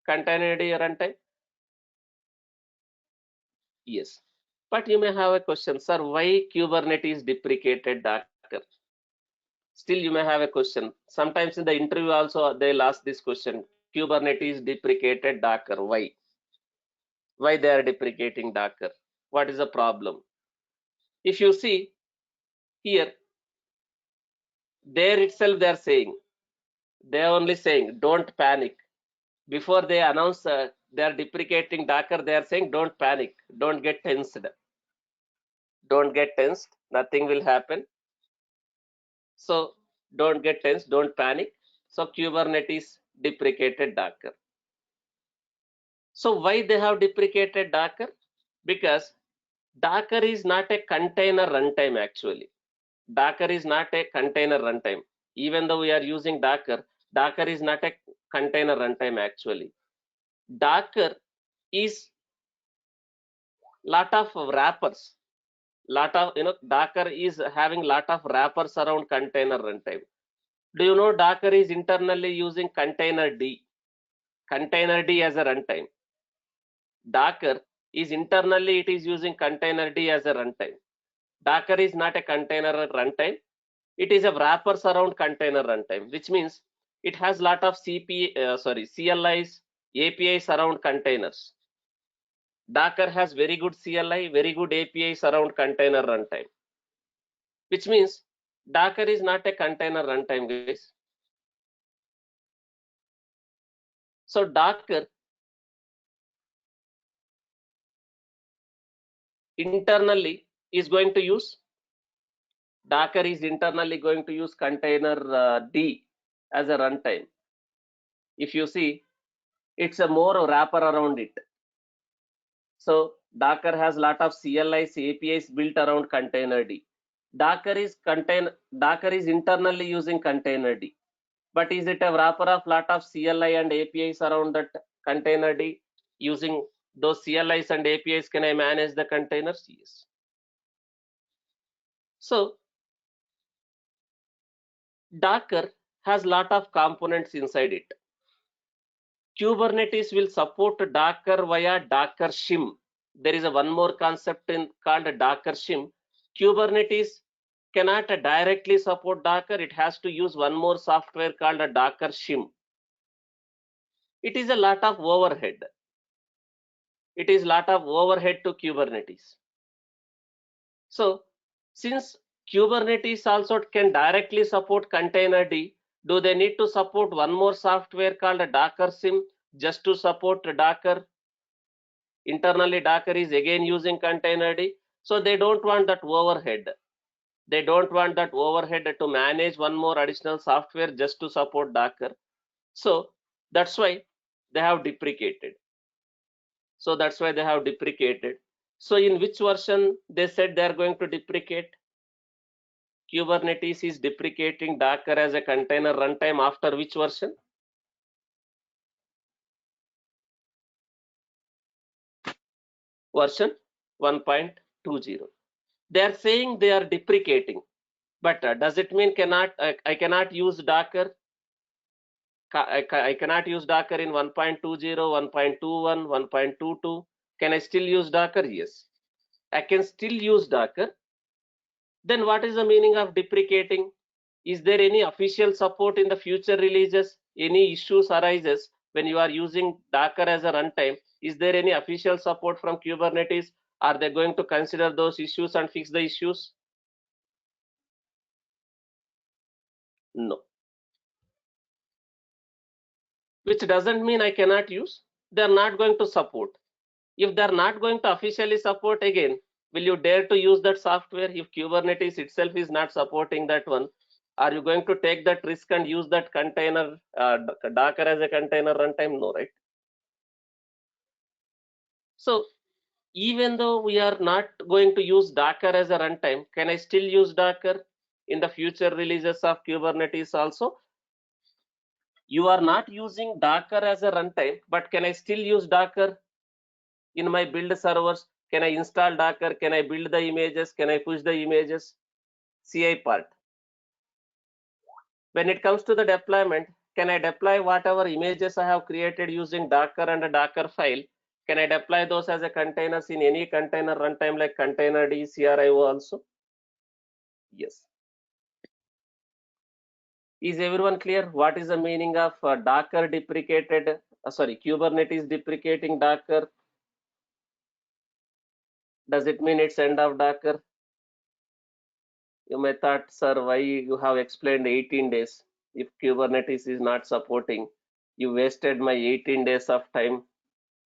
Container D runtime? Yes. But you may have a question, sir, why Kubernetes deprecated Docker? Still you may have a question. Sometimes in the interview also they'll ask this question, Kubernetes deprecated Docker, why? Why they are deprecating Docker? What is the problem? If you see here, there itself they are only saying, don't panic. Before they announce they are deprecating Docker, they are saying, don't panic, don't get tensed. Don't get tensed, nothing will happen. So don't get tense, don't panic. So Kubernetes deprecated Docker. So why they have deprecated Docker? Because Docker is not a container runtime actually. Docker is not a container runtime. Even though we are using Docker, Docker is not a container runtime actually. Docker is lot of wrappers. Docker is having lot of wrappers around container runtime. Do you know Docker is internally using container D? Container D as a runtime. Docker is internally it is using container D as a runtime. Docker is not a container runtime. It is a wrappers around container runtime, which means it has lot of CLIs, APIs around containers. Docker has very good CLI, very good APIs around container runtime, which means Docker is not a container runtime, guys. So Docker internally is going to use Docker is internally going to use container D as a runtime. If you see, it's a more wrapper around it. So Docker has lot of CLIs, APIs built around container D. Docker is internally using container D. But is it a wrapper of lot of CLI and APIs around that container D? Using those CLIs and APIs, can I manage the containers? Yes. So Docker has lot of components inside it. Kubernetes will support Docker via Docker shim. There is a one more concept called Docker shim. Kubernetes cannot directly support Docker. It has to use one more software called a Docker shim. It is a lot of overhead. it is lot of overhead to Kubernetes. So since Kubernetes also can directly support containerd, do they need to support one more software called a Docker sim just to support Docker? Internally, Docker is again using containerd, so they don't want that overhead. They don't want that overhead to manage one more additional software just to support Docker. So that's why they have deprecated. So in which version they said they are going to deprecate? Kubernetes is deprecating Docker as a container runtime after which version? Version 1.20. They are saying they are deprecating, but does it mean I cannot use Docker? I cannot use Docker in 1.20, 1.21, 1.22. Can I still use Docker? Yes, I can still use Docker. Then what is the meaning of deprecating? Is there any official support in the future releases? Any issues arises when you are using Docker as a runtime? Is there any official support from Kubernetes? Are they going to consider those issues and fix the issues? No. Which doesn't mean I cannot use. They are not going to support. If they are not going to officially support again, will you dare to use that software if Kubernetes itself is not supporting that one? Are you going to take that risk and use that container, Docker as a container runtime? No, right? So even though we are not going to use Docker as a runtime, can I still use Docker in the future releases of Kubernetes also? You are not using Docker as a runtime, but can I still use Docker in my build servers? Can I install Docker? Can I build the images? Can I push the images? CI part. When it comes to the deployment, can I deploy whatever images I have created using Docker and a Docker file? Can I deploy those as a containers in any container runtime like containerd, CRIO also? Yes. Is everyone clear? What is the meaning of Docker deprecated? Kubernetes deprecating Docker. Does it mean it's end of Docker? You may thought, sir, why you have explained 18 days? If Kubernetes is not supporting, you wasted my 18 days of time,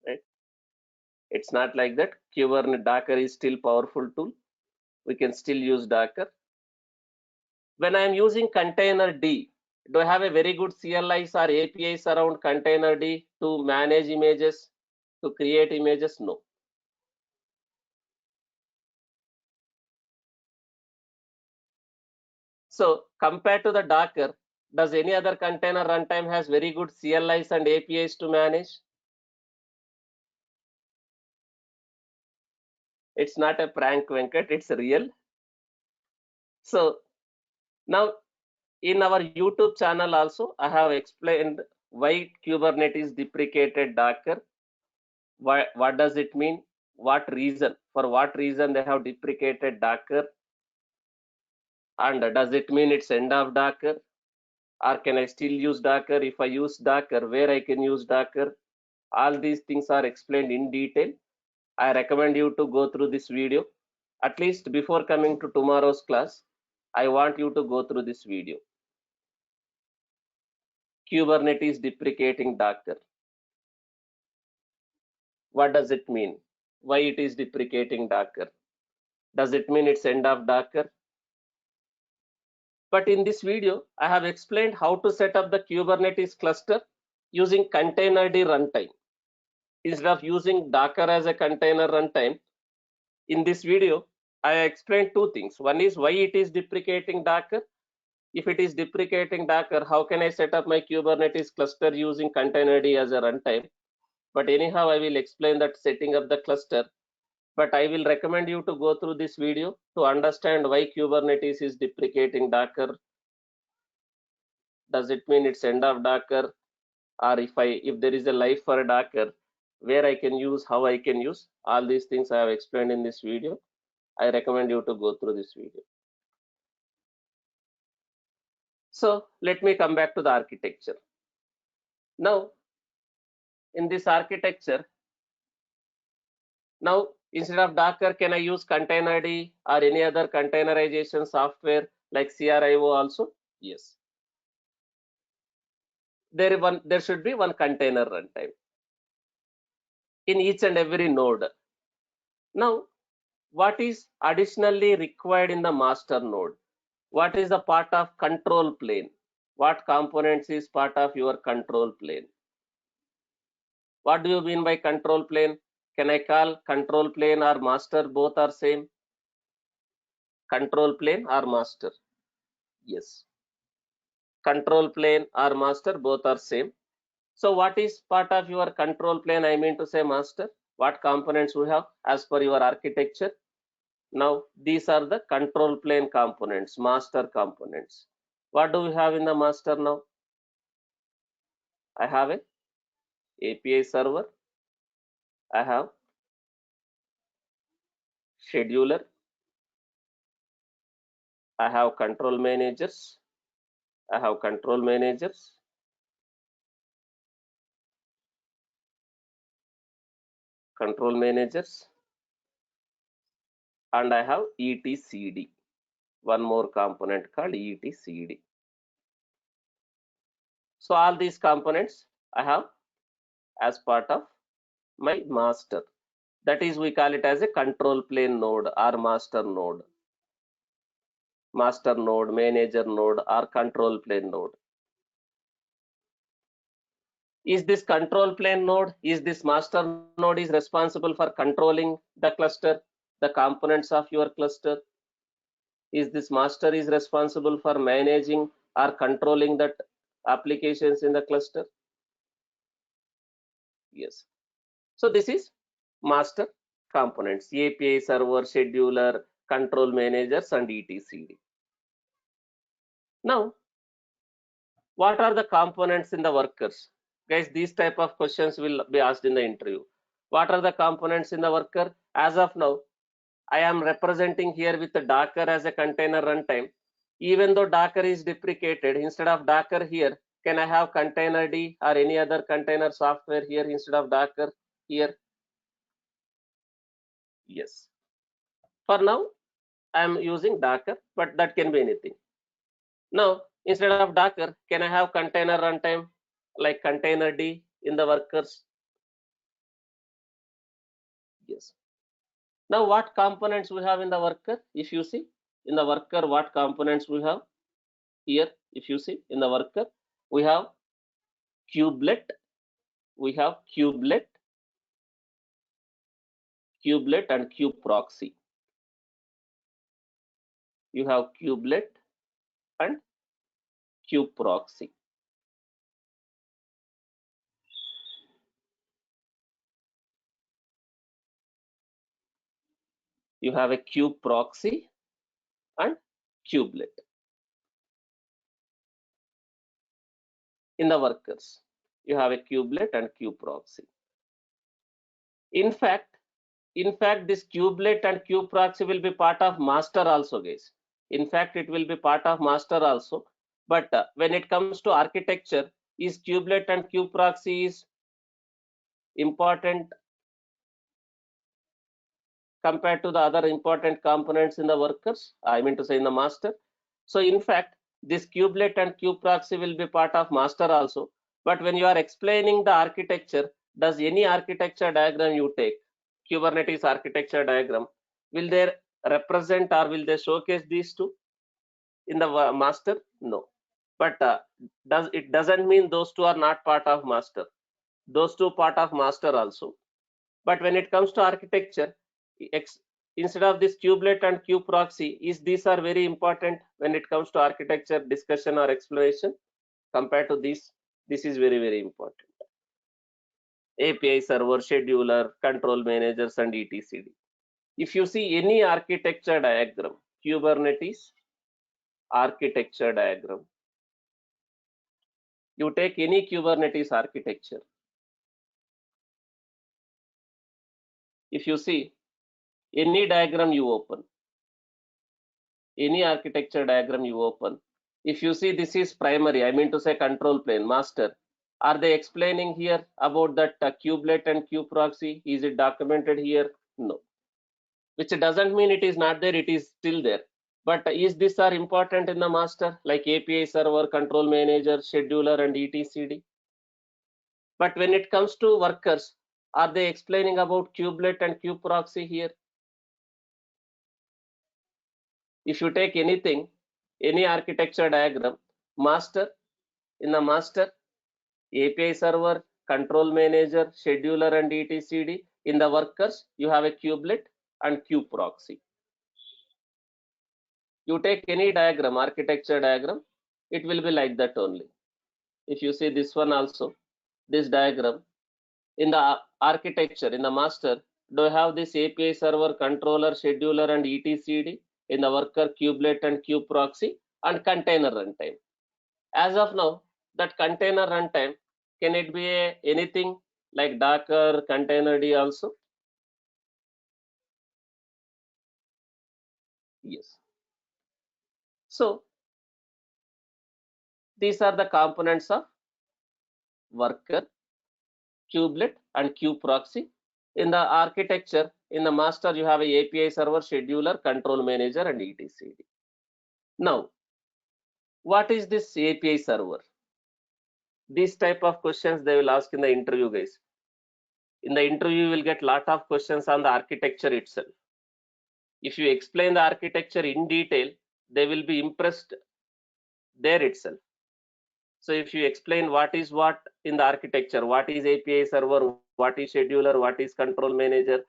right? It's not like that. Kubernetes Docker is still powerful tool. We can still use Docker. When I am using containerd, do I have a very good CLIs or APIs around containerd to manage images, to create images? No. So compared to the Docker, does any other container runtime has very good CLIs and APIs to manage? It's not a prank, Venkat, it's real. So now in our YouTube channel also, I have explained why Kubernetes deprecated Docker. What does it mean? What reason? For what reason they have deprecated Docker? And does it mean it's end of Docker? Or can I still use Docker? If I use Docker, where I can use Docker? All these things are explained in detail. I recommend you to go through this video. At least before coming to tomorrow's class, I want you to go through this video. Kubernetes deprecating Docker. What does it mean? Why it is deprecating Docker? Does it mean it's end of Docker? But in this video, I have explained how to set up the Kubernetes cluster using containerd runtime. Instead of using Docker as a container runtime, in this video, I explained two things. One is why it is deprecating Docker. If it is deprecating Docker, how can I set up my Kubernetes cluster using containerd as a runtime? But anyhow, I will explain that setting up the cluster. But I will recommend you to go through this video to understand why Kubernetes is deprecating Docker. Does it mean it's end of Docker? Or if there is a life for a Docker, where I can use, how I can use, all these things I have explained in this video. I recommend you to go through this video. So let me come back to the architecture. Now, in this architecture, Now, instead of Docker, can I use containerd or any other containerization software like CRIO also? Yes. There should be one container runtime in each and every node. Now, what is additionally required in the master node? What is the part of control plane? What components is part of your control plane? What do you mean by control plane? Can I call control plane or master both are same? Control plane or master? Yes. Control plane or master both are same. So what is part of your control plane? I mean to say master. What components we have as per your architecture? Now these are the control plane components, master components. What do we have in the master now? I have a API server. I have scheduler. I have control managers. I have control managers. Control managers. And I have etcd. One more component called etcd. So all these components I have as part of my master. That is, we call it as a control plane node or master node. Master node, manager node, or control plane node. Is this control plane node, is this master node is responsible for controlling the cluster, the components of your cluster? Is this master is responsible for managing or controlling that applications in the cluster? Yes. So this is master components, API server, scheduler, control managers, and etcd. Now, what are the components in the workers? Guys, these type of questions will be asked in the interview. What are the components in the worker? As of now, I am representing here with the Docker as a container runtime. Even though Docker is deprecated, instead of Docker here, can I have containerd or any other container software here instead of Docker here? Yes. For now, I am using Docker, but that can be anything. Now, instead of Docker, can I have container runtime like containerd in the workers? Yes. Now, what components we have in the worker? If you see in the worker, what components we have here? If you see in the worker, we have kubelet, we have kubelet and kubeproxy. You have kubelet and kubeproxy. You have a kubeproxy and kubelet in the workers. You have a kubelet and kubeproxy. In fact, this kubelet and kubeproxy will be part of master also, guys. In fact, it will be part of master also. But when it comes to architecture, is kubelet and kubeproxy is important compared to the other important components in the workers? I mean to say in the master. So in fact, this kubelet and kubeproxy will be part of master also. But when you are explaining the architecture, does any architecture diagram you take, Kubernetes architecture diagram, will they represent or will they showcase these two in the master? No. But doesn't mean those two are not part of master. Those two part of master also. But when it comes to architecture, instead of this kubelet and kubeproxy, these are very important when it comes to architecture discussion or exploration. Compared to this is very, very important. API server, scheduler, control managers, and etcd. If you see any architecture diagram, Kubernetes architecture diagram, you take any Kubernetes architecture. If you see any diagram you open, any architecture diagram you open, if you see this is primary, I mean to say control plane, master, are they explaining here about that kubelet and kubeproxy? Is it documented here? No, which doesn't mean it is not there, it is still there. But is this are important in the master, like API server, control manager, scheduler, and etcd? But when it comes to workers, are they explaining about kubelet and kubeproxy here? If you take anything, any architecture diagram, master, in the master, API server, control manager, scheduler, and etcd. In the workers, you have a kubelet and kubeproxy. You take any diagram, architecture diagram, it will be like that only. If you see this one also, this diagram, in the architecture, in the master, do you have this API server, controller, scheduler, and etcd? In the worker, kubelet and kubeproxy, and container runtime. As of now, that container runtime, can it be anything like Docker, containerd also? Yes. So these are the components of worker, kubelet, and kubeproxy. In the architecture, in the master, you have a API server, scheduler, control manager, and etcd. Now, what is this API server? These type of questions they will ask in the interview, guys. In the interview, you will get lot of questions on the architecture itself. If you explain the architecture in detail, they will be impressed there itself. So if you explain what is what in the architecture, what is API server, what is scheduler, what is control manager,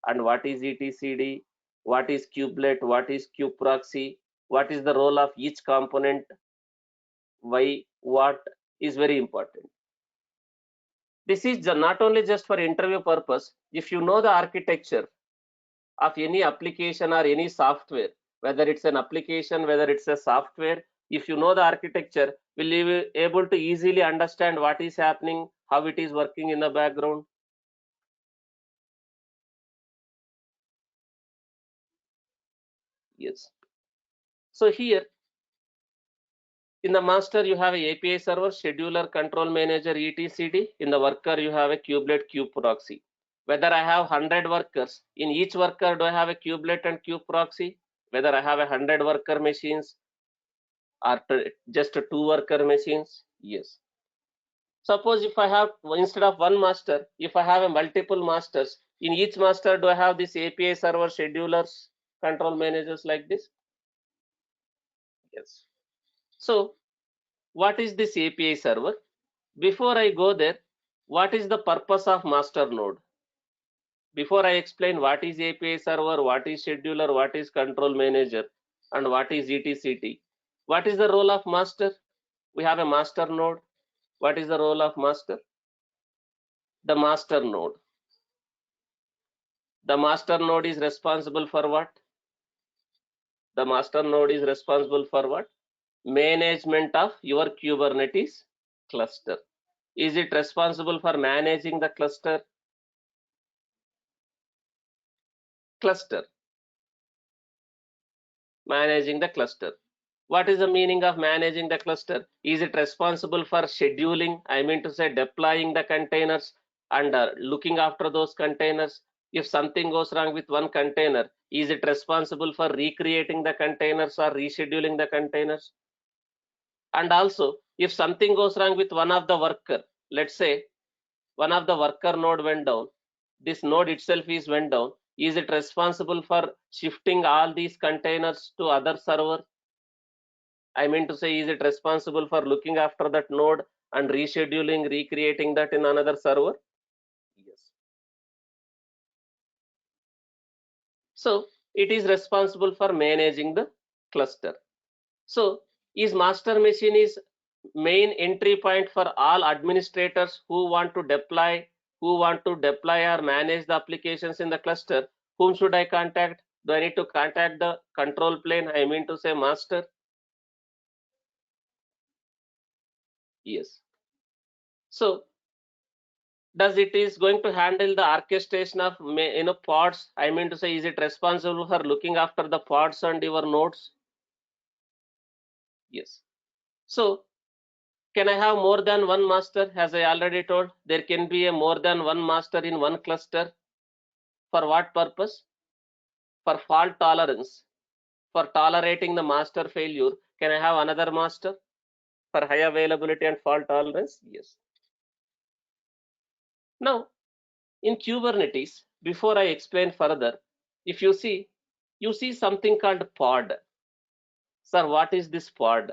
and what is etcd, what is kubelet, what is kubeproxy, what is the role of each component, why, what is very important. This is not only just for interview purpose. If you know the architecture of any application or any software, whether it's an application, whether it's a software, if you know the architecture, will you be able to easily understand what is happening, how it is working in the background? Yes. So here in the master, you have a API server, scheduler, control manager, etcd. In the worker, you have a kubelet, kubeproxy. Whether I have 100 workers, in each worker, do I have a kubelet and kubeproxy? Whether I have 100 worker machines or just two worker machines? Yes. Suppose if I have, instead of one master, if I have a multiple masters, in each master, do I have this API server, schedulers, control managers like this? Yes. So what is this API server? Before I go there, what is the purpose of master node? Before I explain what is API server, what is scheduler, what is control manager, and what is etcd, what is the role of master? We have a master node. What is the role of master? The master node. The master node is responsible for what? The master node is responsible for what? Management of your Kubernetes cluster. Is it responsible for managing the cluster? Cluster. Managing the cluster. What is the meaning of managing the cluster? Is it responsible for scheduling? I mean to say deploying the containers and looking after those containers. If something goes wrong with one container, is it responsible for recreating the containers or rescheduling the containers? And also, if something goes wrong with one of the worker, let's say one of the worker node went down, this node itself is went down, is it responsible for shifting all these containers to other server? I mean to say, is it responsible for looking after that node and rescheduling, recreating that in another server? Yes. So it is responsible for managing the cluster. So is master machine is main entry point for all administrators who want to deploy, or manage the applications in the cluster. Whom should I contact? Do I need to contact the control plane? I mean to say master. Yes. So does it is going to handle the orchestration of pods? I mean to say, is it responsible for looking after the pods and your nodes? Yes. So can I have more than one master? As I already told, there can be a more than one master in one cluster. For what purpose? For fault tolerance. For tolerating the master failure, can I have another master for high availability and fault tolerance? Yes. Now, in Kubernetes, before I explain further, if you see something called pod. Sir, what is this pod?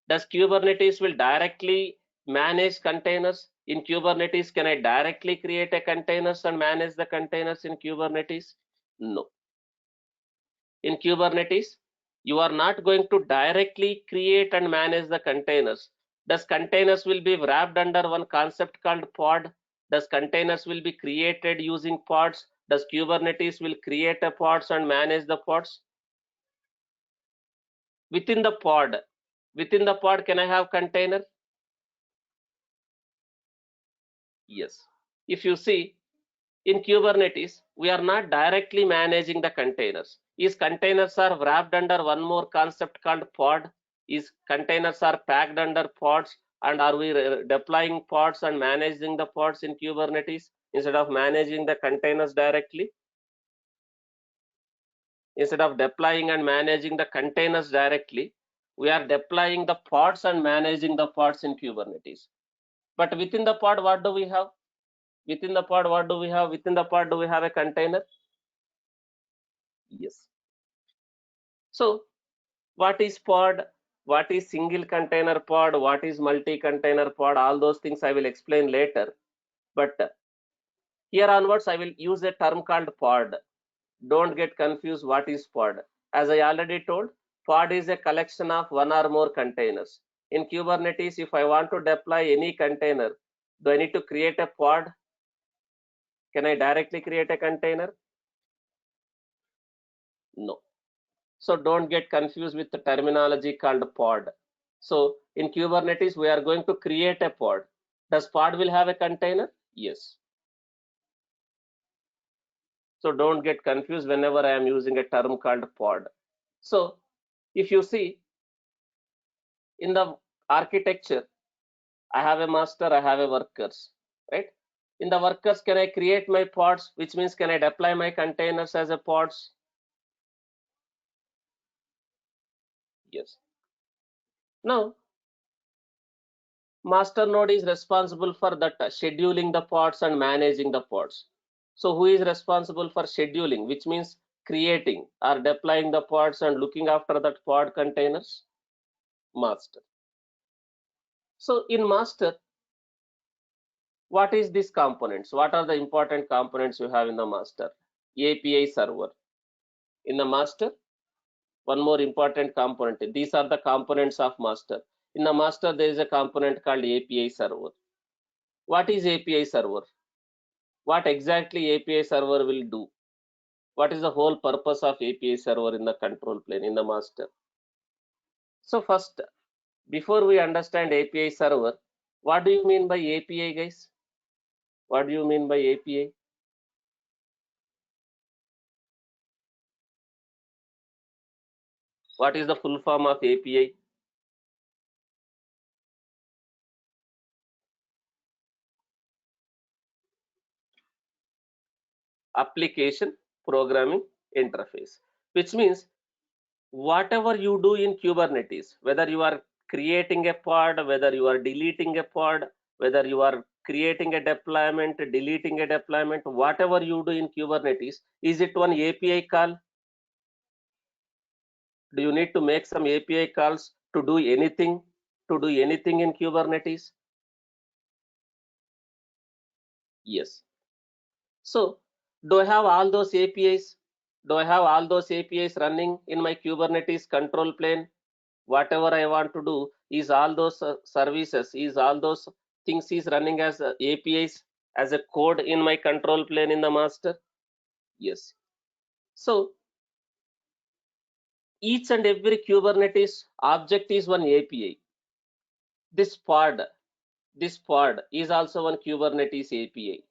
Does Kubernetes will directly manage containers? In Kubernetes, can I directly create a containers and manage the containers in Kubernetes? No. In Kubernetes, you are not going to directly create and manage the containers. Does containers will be wrapped under one concept called pod? Does containers will be created using pods? Does Kubernetes will create a pods and manage the pods? Within the pod, can I have container? Yes. If you see, in Kubernetes, we are not directly managing the containers. Is containers are wrapped under one more concept called pod? Is containers are packed under pods, and are we deploying pods and managing the pods in Kubernetes instead of managing the containers directly? Instead of deploying and managing the containers directly, we are deploying the pods and managing the pods in Kubernetes. But within the pod, what do we have? Within the pod, what do we have? Within the pod, do we have a container? Yes. So what is pod? What is single container pod? What is multi-container pod? All those things I will explain later. But here onwards, I will use a term called pod. Don't get confused what is pod. As I already told, pod is a collection of one or more containers. In Kubernetes, if I want to deploy any container, do I need to create a pod? Can I directly create a container? No. So don't get confused with the terminology called pod. So in Kubernetes, we are going to create a pod. Does pod will have a container? Yes. So don't get confused whenever I am using a term called pod. So if you see in the architecture, I have a master, I have a workers, right? In the workers, can I create my pods, which means can I deploy my containers as a pods? Yes. Now, master node is responsible for that scheduling the pods and managing the pods. So who is responsible for scheduling, which means creating or deploying the pods and looking after that pod containers? Master. So in master, what is these components? What are the important components you have in the master? API server. In the master, one more important component. These are the components of master. In the master, there is a component called API server. What is API server? What exactly API server will do? What is the whole purpose of API server in the control plane, in the master? So first, before we understand API server, what do you mean by API, guys? What do you mean by API? What is the full form of API? Application Programming Interface, which means whatever you do in Kubernetes, whether you are creating a pod, whether you are deleting a pod, whether you are creating a deployment, deleting a deployment, whatever you do in Kubernetes, is it one API call? Do you need to make some API calls to do anything, in Kubernetes? Yes. So do I have all those APIs? Do I have all those APIs running in my Kubernetes control plane? Whatever I want to do is all those services, is all those things is running as APIs as a code in my control plane in the master? Yes. So each and every Kubernetes object is one API. This pod, is also one Kubernetes API.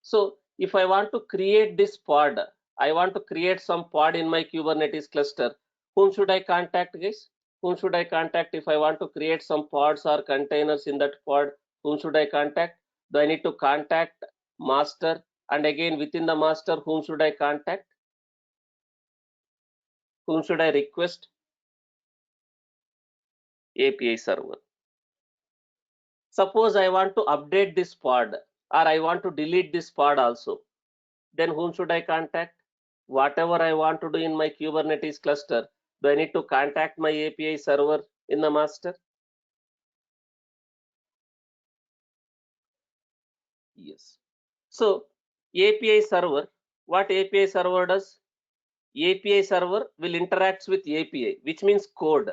So if I want to create this pod, I want to create some pod in my Kubernetes cluster, whom should I contact, guys? Whom should I contact if I want to create some pods or containers in that pod? Whom should I contact? Do I need to contact master, and again within the master, whom should I contact? Whom should I request? API server. Suppose I want to update this pod or I want to delete this pod also. Then whom should I contact? Whatever I want to do in my Kubernetes cluster, do I need to contact my API server in the master? Yes. So API server, what API server does? API server will interact with API, which means code.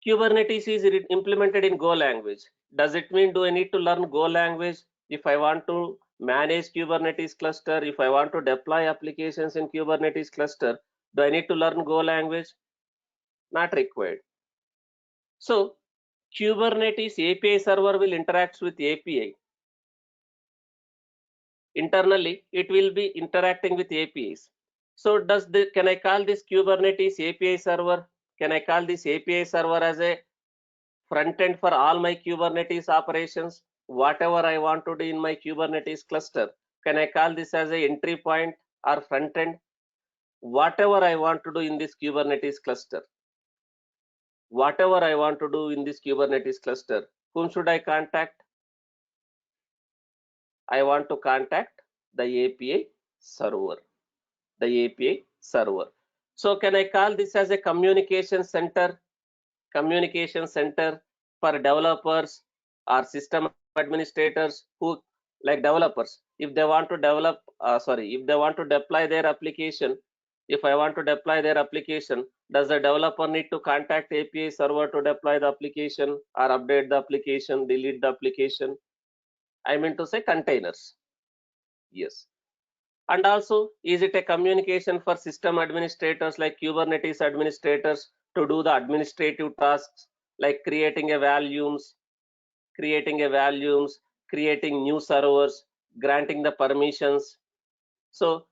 Kubernetes is implemented in Go language. Does it mean do I need to learn Go language if I want to manage Kubernetes cluster? If I want to deploy applications in Kubernetes cluster, do I need to learn Go language? Not required. So Kubernetes API server will interact with API. Internally, it will be interacting with APIs. So can I call this Kubernetes API server? Can I call this API server as a front end for all my Kubernetes operations? Whatever I want to do in my Kubernetes cluster, can I call this as a entry point or front end? Whatever I want to do in this Kubernetes cluster, whatever I want to do in this Kubernetes cluster, whom should I contact? I want to contact the API server. The API server. So can I call this as a communication center? Communication center for developers or system administrators who, like developers, if they want to develop, if they want to deploy their application, if I want to deploy their application, does the developer need to contact API server to deploy the application or update the application, delete the application? I mean to say containers. Yes. And also, is it a communication for system administrators like Kubernetes administrators to do the administrative tasks like creating a values, creating new servers, granting the permissions? So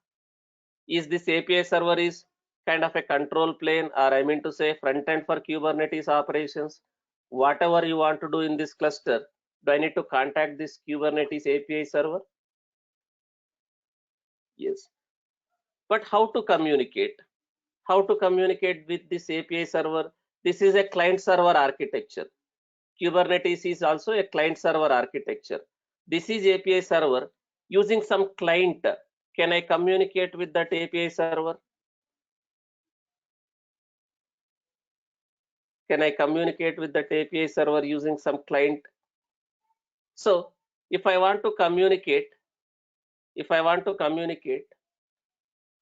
is this API server is kind of a control plane, or I mean to say front end for Kubernetes operations? Whatever you want to do in this cluster, do I need to contact this Kubernetes API server? Yes. But how to communicate? How to communicate with this API server? This is a client server architecture. Kubernetes is also a client server architecture. This is API server using some client. Can I communicate with that API server? Can I communicate with that API server using some client? So if I want to communicate,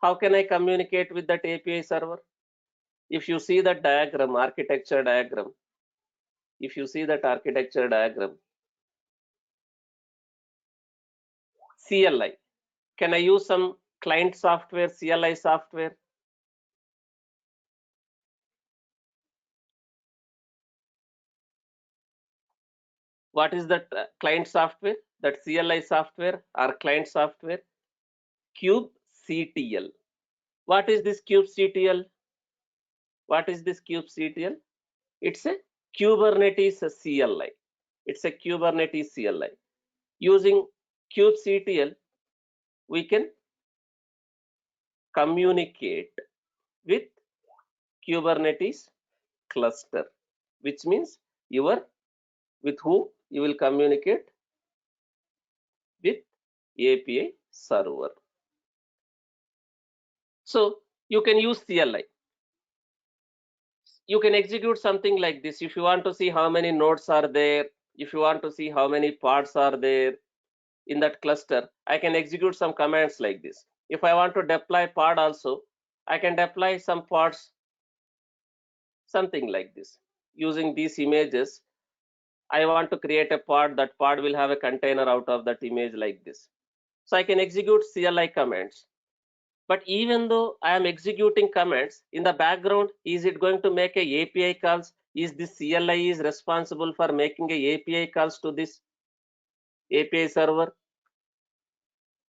how can I communicate with that API server? If you see that diagram, architecture diagram, if you see that architecture diagram, CLI. Can I use some client software, CLI software? What is that client software? That CLI software or client software? kubectl. What is this kubectl? What is this kubectl? It's a Kubernetes CLI. It's a Kubernetes CLI. Using kubectl, we can communicate with Kubernetes cluster, which means with whom you will communicate with API server. So you can use CLI. You can execute something like this. If you want to see how many nodes are there, if you want to see how many pods are there in that cluster, I can execute some commands like this. If I want to deploy pod also, I can deploy some pods, something like this. Using these images, I want to create a pod. That pod will have a container out of that image like this. So I can execute CLI commands. But even though I am executing commands in the background, is it going to make a API calls? Is this CLI is responsible for making a API calls to this API server?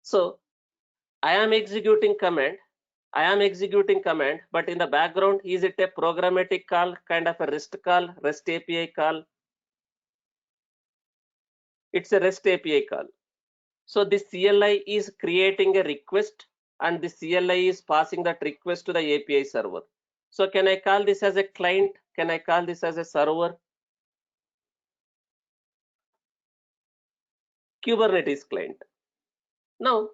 So I am executing command. But in the background, is it a programmatic call, kind of a REST call, REST API call? It's a REST API call. So this CLI is creating a request and the CLI is passing that request to the API server. So can I call this as a client? Can I call this as a server? Kubernetes client. Now,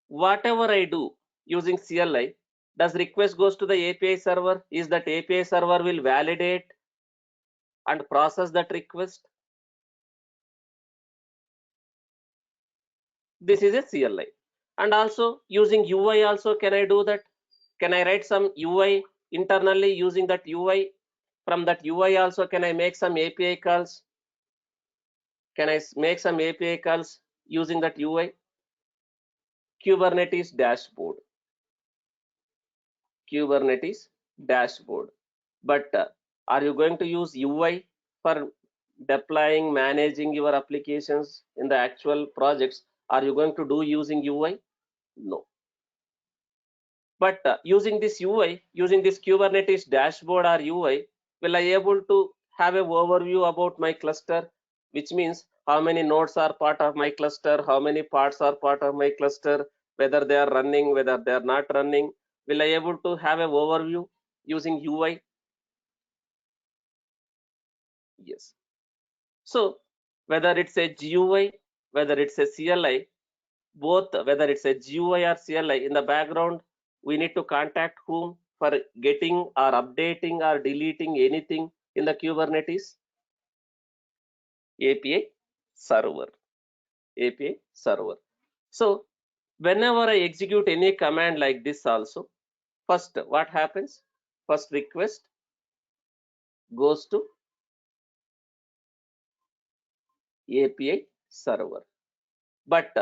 whatever I do using CLI, does request goes to the API server? Is that API server will validate and process that request? This is a CLI. And also using UI also, can I do that? Can I write some UI internally using that UI? From that UI also, can I make some API calls? Can I make some API calls using that UI? Kubernetes dashboard. Kubernetes dashboard. But are you going to use UI for deploying, managing your applications in the actual projects? Are you going to do using UI? No. But using this UI, using this Kubernetes dashboard or UI, will I able to have an overview about my cluster, which means how many nodes are part of my cluster, how many parts are part of my cluster, whether they are running, whether they are not running. Will I able to have an overview using UI? Yes. So whether it's a GUI, whether it's a CLI, both whether it's a GUI or CLI, in the background, we need to contact whom for getting or updating or deleting anything in the Kubernetes? API server. API server. So whenever I execute any command like this also, first what happens? First request goes to API server. But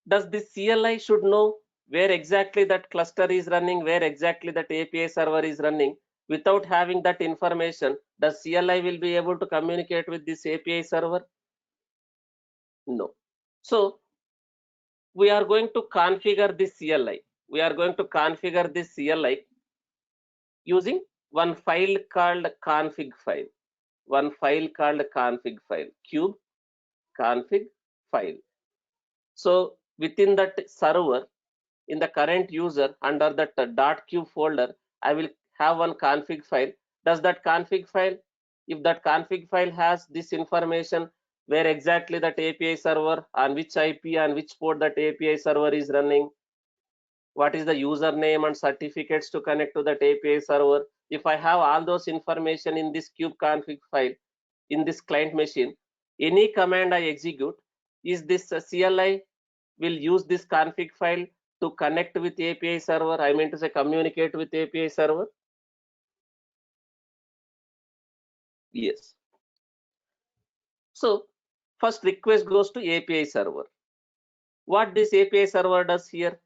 does this CLI should know where exactly that cluster is running, where exactly that API server is running? Without having that information, does CLI will be able to communicate with this API server? No. So we are going to configure this CLI. We are going to configure this CLI using one file called config file. One file called config file, kube config file. So within that server, in the current user under that .cube folder, I will have one config file. Does that config file, if that config file has this information, where exactly that API server, on which IP, on which port that API server is running, what is the username and certificates to connect to that API server. If I have all those information in this kube config file, in this client machine, any command I execute, is this CLI will use this config file to connect with API server. I mean to say communicate with API server. Yes. So first request goes to API server. What this API server does here?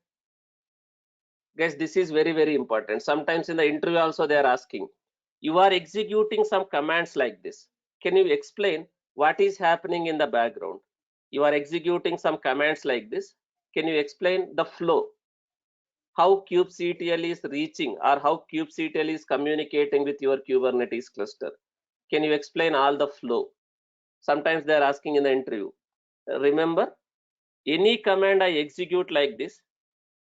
Guys, this is very, very important. Sometimes in the interview also they are asking, you are executing some commands like this. Can you explain what is happening in the background? You are executing some commands like this. Can you explain the flow? How kubectl is reaching or how kubectl is communicating with your Kubernetes cluster? Can you explain all the flow? Sometimes they are asking in the interview. Remember, any command I execute like this,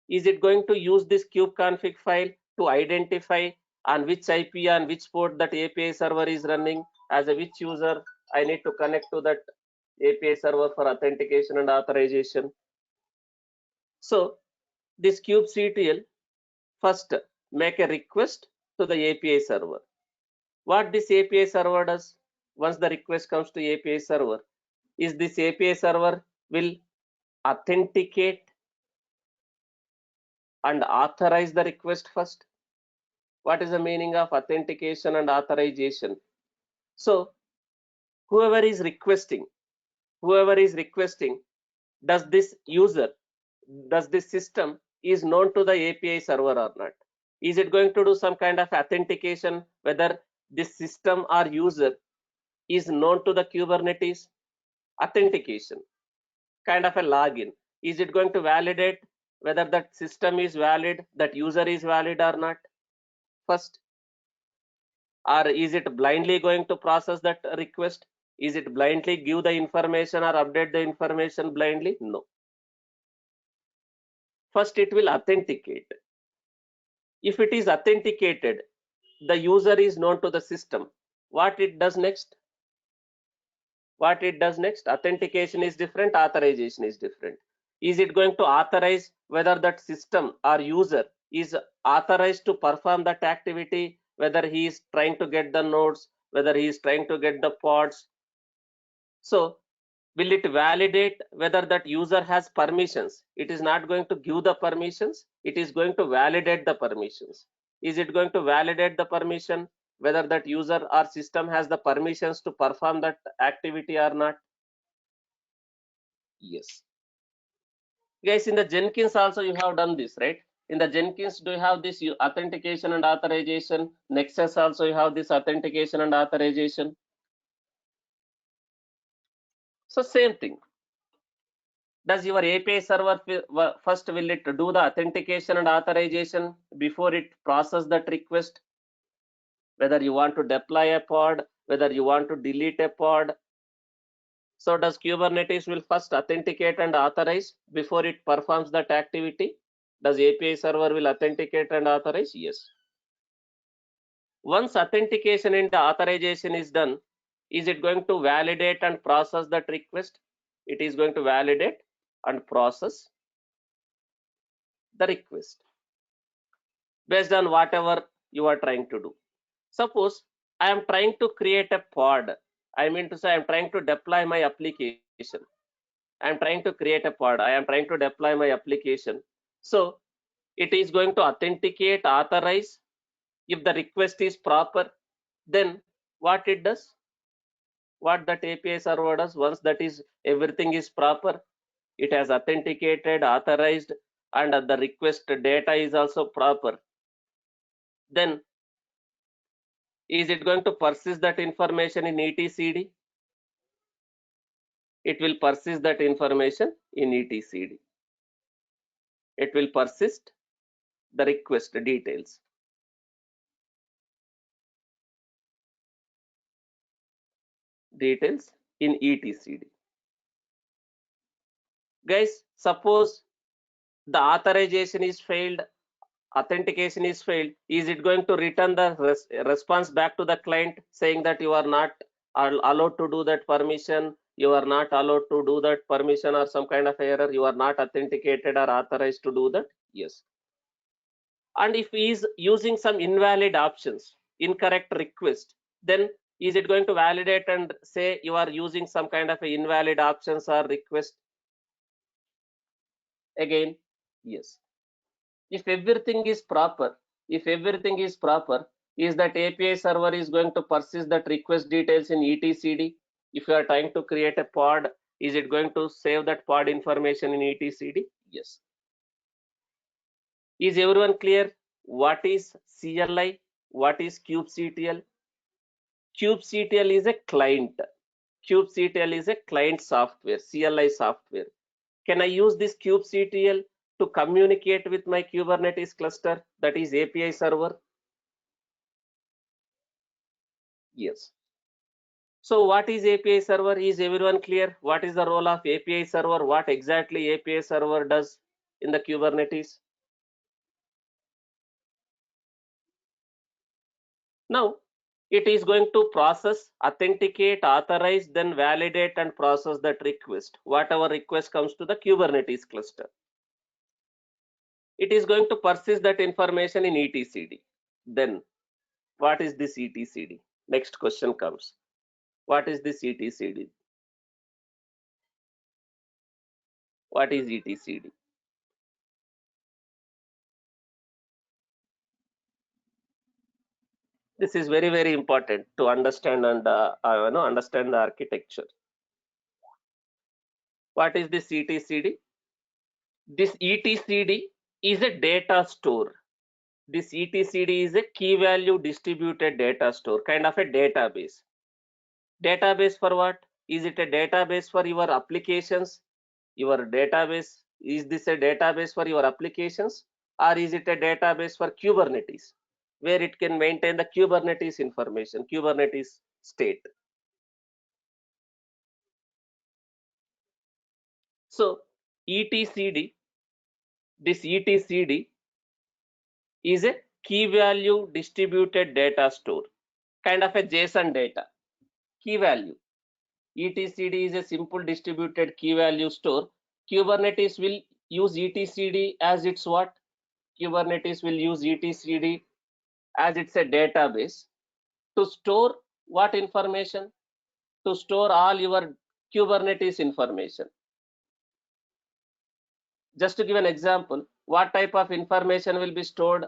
is it going to use this kubeconfig file to identify on which IP, on which port that API server is running? As a which user I need to connect to that API server for authentication and authorization? So this kubectl first make a request to the API server. What this API server does, once the request comes to API server, is this API server will authenticate and authorize the request first. What is the meaning of authentication and authorization? So whoever is requesting, does this user, does this system is known to the API server or not? Is it going to do some kind of authentication whether this system or user is known to the Kubernetes? Authentication, kind of a login. Is it going to validate whether that system is valid, that user is valid or not first? Or is it blindly going to process that request? Is it blindly give the information or update the information blindly? No. First, it will authenticate. If it is authenticated, the user is known to the system. What it does next? What it does next? Authentication is different, authorization is different. Is it going to authorize whether that system or user is authorized to perform that activity, whether he is trying to get the nodes, whether he is trying to get the pods? So will it validate whether that user has permissions? It is not going to give the permissions, it is going to validate the permissions. Is it going to validate the permission, whether that user or system has the permissions to perform that activity or not? Yes. Guys, in the Jenkins also you have done this, right? In the Jenkins, do you have this authentication and authorization? Nexus also you have this authentication and authorization. So same thing. Does your API server first will it do the authentication and authorization before it process that request? Whether you want to deploy a pod, whether you want to delete a pod. So does Kubernetes will first authenticate and authorize before it performs that activity? Does API server will authenticate and authorize? Yes. Once authentication and authorization is done, is it going to validate and process that request? It is going to validate and process the request based on whatever you are trying to do. Suppose I am trying to create a pod. I mean to say I am trying to deploy my application. I am trying to create a pod. I am trying to deploy my application. So it is going to authenticate, authorize. If the request is proper, then what it does? What that API server does, once that is everything is proper, it has authenticated, authorized, and the request data is also proper, then is it going to persist that information in etcd? It will persist that information in etcd. It will persist the request details. Details in etcd. Guys, suppose the authorization is failed, authentication is failed, is it going to return the response back to the client saying that you are not allowed to do that permission, you are not allowed to do that permission, or some kind of error, you are not authenticated or authorized to do that? Yes. And if he is using some invalid options, incorrect request, then is it going to validate and say you are using some kind of a invalid options or request? Again, yes. If everything is proper, if everything is proper, is that API server is going to persist that request details in etcd? If you are trying to create a pod, is it going to save that pod information in etcd? Yes. Is everyone clear what is CLI? What is kubectl? kubectl is a client. kubectl is a client software, CLI software. Can I use this kubectl to communicate with my Kubernetes cluster, that is API server? Yes. So what is API server? Is everyone clear? What is the role of API server? What exactly API server does in the Kubernetes? Now, it is going to process, authenticate, authorize, then validate and process that request. Whatever request comes to the Kubernetes cluster, it is going to persist that information in etcd. Then what is this etcd? Next question comes. What is this etcd? What is etcd? This is very, very important to understand and understand the architecture. What is this etcd? This etcd is a data store. This etcd is a key value distributed data store, kind of a database. Database for what? Is it a database for your applications? Your database, is this a database for your applications, or is it a database for Kubernetes, where it can maintain the Kubernetes information, Kubernetes state? So etcd, this etcd is a key value distributed data store, kind of a JSON data. Key value, etcd is a simple distributed key value store. Kubernetes will use etcd as its what? Kubernetes will use etcd as it's a database to store what information? To store all your Kubernetes information. Just to give an example, what type of information will be stored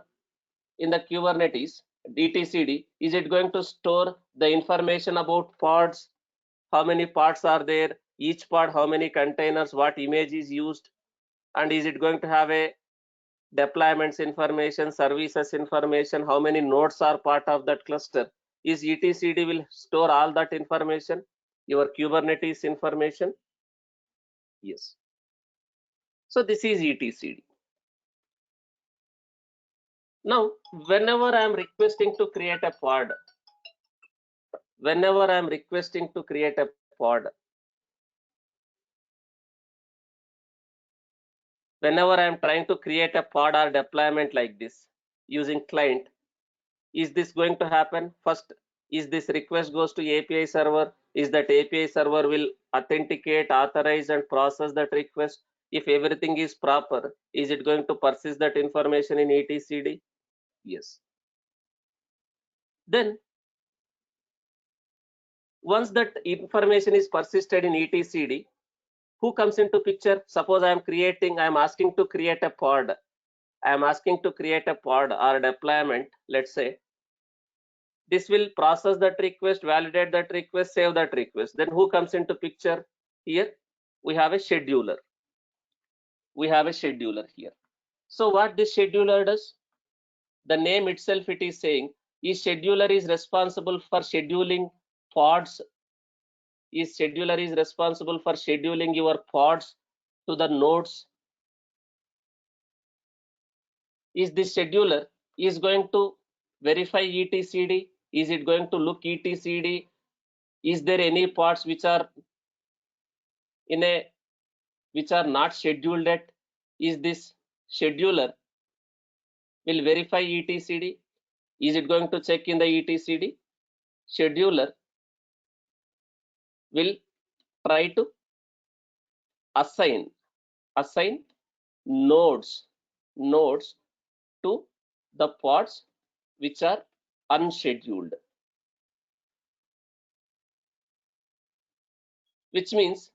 in the Kubernetes etcd? Is it going to store the information about pods? How many pods are there? Each pod, how many containers? What image is used? And is it going to have a deployments information, services information, how many nodes are part of that cluster? Is etcd will store all that information, your Kubernetes information? Yes. So this is etcd. Now, whenever I am requesting to create a pod, whenever I am requesting to create a pod, whenever I am trying to create a pod or deployment like this using client, is this going to happen? First, is this request goes to API server? Is that API server will authenticate, authorize, and process that request? If everything is proper, is it going to persist that information in etcd? Yes. Then once that information is persisted in etcd, who comes into picture? Suppose I am asking to create a pod. I am asking to create a pod or a deployment, let's say. This will process that request, validate that request, save that request. Then who comes into picture? Here we have a scheduler. We have a scheduler here. So what this scheduler does? The name itself it is saying is scheduler is responsible for scheduling pods. Is scheduler is responsible for scheduling your pods to the nodes. Is this scheduler is going to verify etcd? Is it going to look etcd? Is there any pods which are in a which are not scheduled yet? Is this scheduler will verify etcd? Is it going to check in the etcd? Scheduler will try to assign nodes to the pods which are unscheduled, which means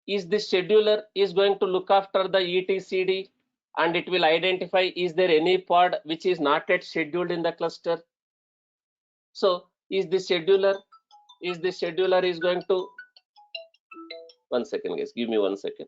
is this scheduler is going to look after the etcd and it will identify is there any pod which is not yet scheduled in the cluster. So is this scheduler is going to, one second guys, give me 1 second.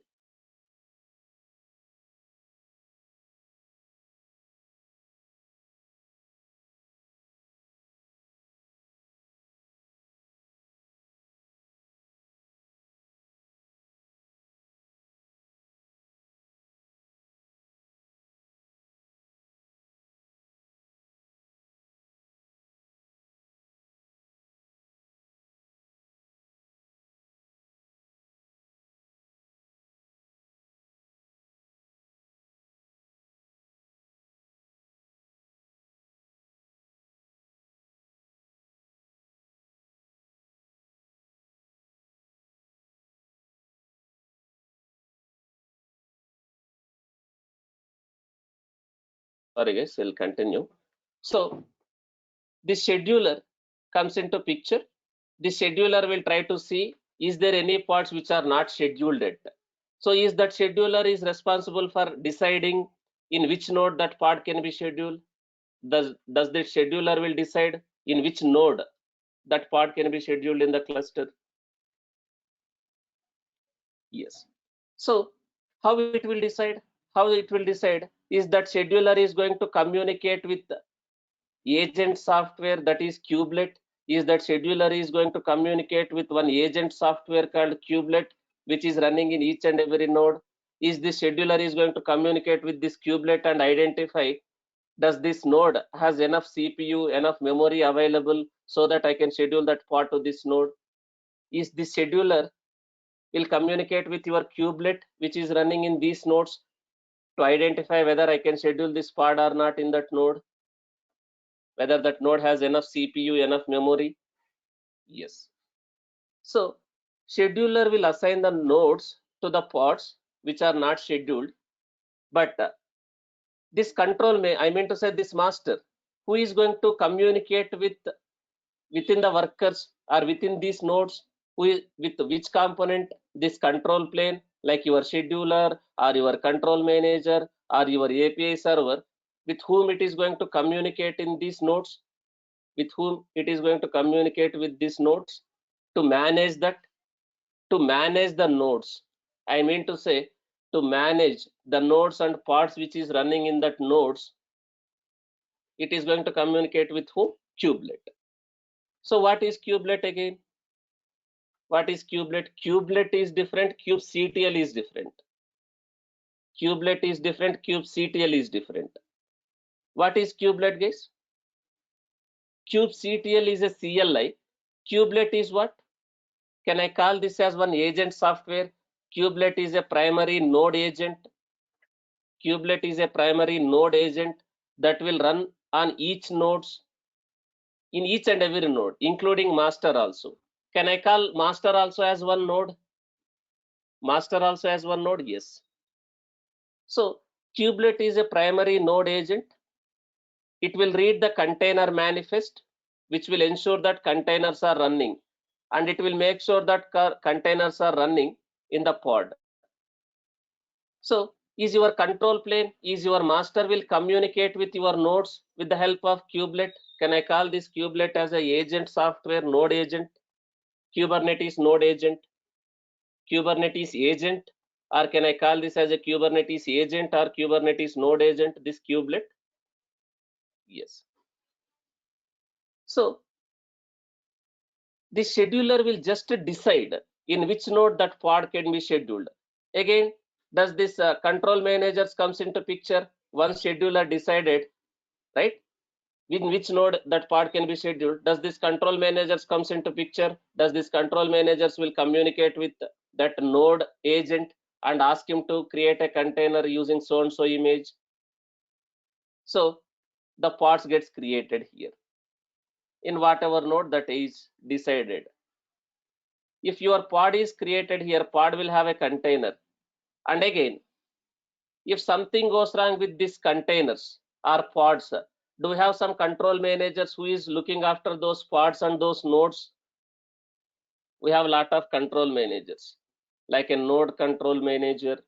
Sorry guys, I'll continue. So this scheduler comes into picture. This scheduler will try to see is there any parts which are not scheduled yet. So is that scheduler is responsible for deciding in which node that part can be scheduled? Does the scheduler will decide in which node that part can be scheduled in the cluster? Yes. So how it will decide? How it will decide is that scheduler is going to communicate with agent software, that is kubelet. Is that scheduler is going to communicate with one agent software called kubelet, which is running in each and every node? Is this scheduler is going to communicate with this kubelet and identify does this node has enough cpu, enough memory available so that I can schedule that part to this node? Is this scheduler will communicate with your kubelet, which is running in these nodes, to identify whether I can schedule this pod or not in that node, whether that node has enough CPU, enough memory. Yes. So scheduler will assign the nodes to the pods which are not scheduled, but this control I mean to say this master, who is going to communicate with within the workers or within these nodes, who is with which component, this control plane, like your scheduler or your control manager or your API server, with whom it is going to communicate in these nodes, with whom it is going to communicate with these nodes to manage that, to manage the nodes. I mean to say, to manage the nodes and parts which is running in that nodes, it is going to communicate with whom? Kubelet. So what is kubelet again? What is kubelet? Kubelet is different, kubectl is different. Kubelet is different, kubectl is different. What is kubelet, guys? Kubectl is a CLI. Kubelet is what? Can I call this as one agent software? Kubelet is a primary node agent. Kubelet is a primary node agent that will run on each nodes, in each and every node, including master also. Can I call master also as one node? Master also as one node? Yes. So kubelet is a primary node agent. It will read the container manifest, which will ensure that containers are running, and it will make sure that containers are running in the pod. So is your control plane, is your master will communicate with your nodes with the help of kubelet. Can I call this kubelet as a agent software, node agent, Kubernetes node agent, Kubernetes agent, or can I call this as a Kubernetes agent or Kubernetes node agent, this kubelet? Yes. So the scheduler will just decide in which node that pod can be scheduled. Again, does this control managers comes into picture? Once scheduler decided, right, in which node that pod can be scheduled, does this control managers comes into picture? Does this control managers will communicate with that node agent and ask him to create a container using so and so image? So the pods gets created here in whatever node that is decided. If your pod is created here, pod will have a container. And again, if something goes wrong with these containers or pods, do we have some control managers who is looking after those pods and those nodes? We have a lot of control managers, like a node control manager,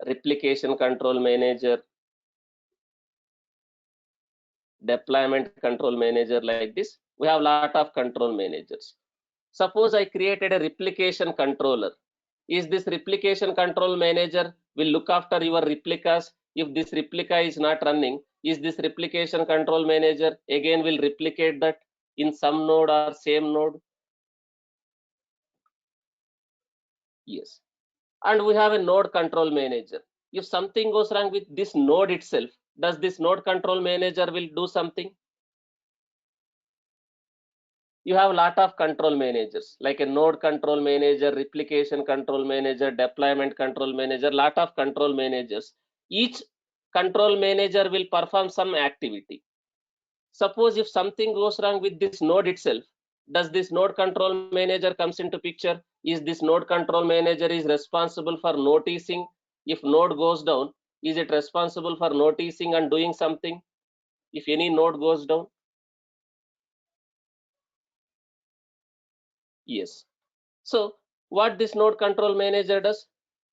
replication control manager, deployment control manager, like this. We have a lot of control managers. Suppose I created a replication controller. Is this replication control manager will look after your replicas? If this replica is not running, is this replication control manager again will replicate that in some node or same node? Yes. And we have a node control manager. If something goes wrong with this node itself, does this node control manager will do something? You have a lot of control managers, like a node control manager, replication control manager, deployment control manager, lot of control managers. Each control manager will perform some activity. Suppose if something goes wrong with this node itself, does this node control manager comes into picture? Is this node control manager is responsible for noticing if node goes down? Is it responsible for noticing and doing something if any node goes down? Yes. So what this node control manager does,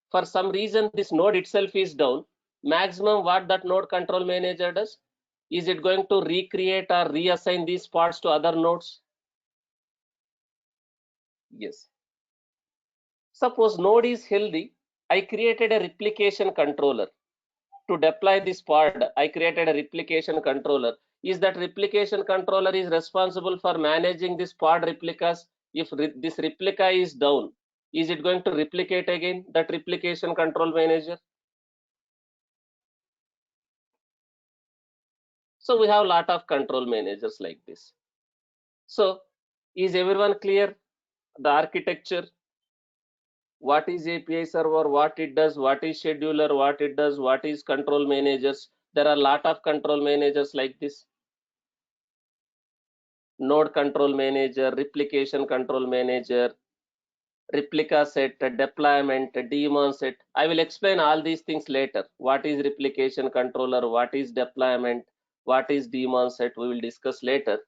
for some reason this node itself is down, maximum what that node control manager does, is it going to recreate or reassign these parts to other nodes? Yes. Suppose node is healthy, I created a replication controller. To deploy this pod, I created a replication controller. Is that replication controller is responsible for managing this pod replicas? If this replica is down, is it going to replicate again, that replication control manager? So we have a lot of control managers like this. So is everyone clear? the architecture, what is API server, what it does, what is scheduler, what it does, what is control managers. There are a lot of control managers like this. Node control manager, replication control manager, replica set, deployment, daemon set. I will explain all these things later. What is replication controller, what is deployment, what is daemon set, we will discuss later.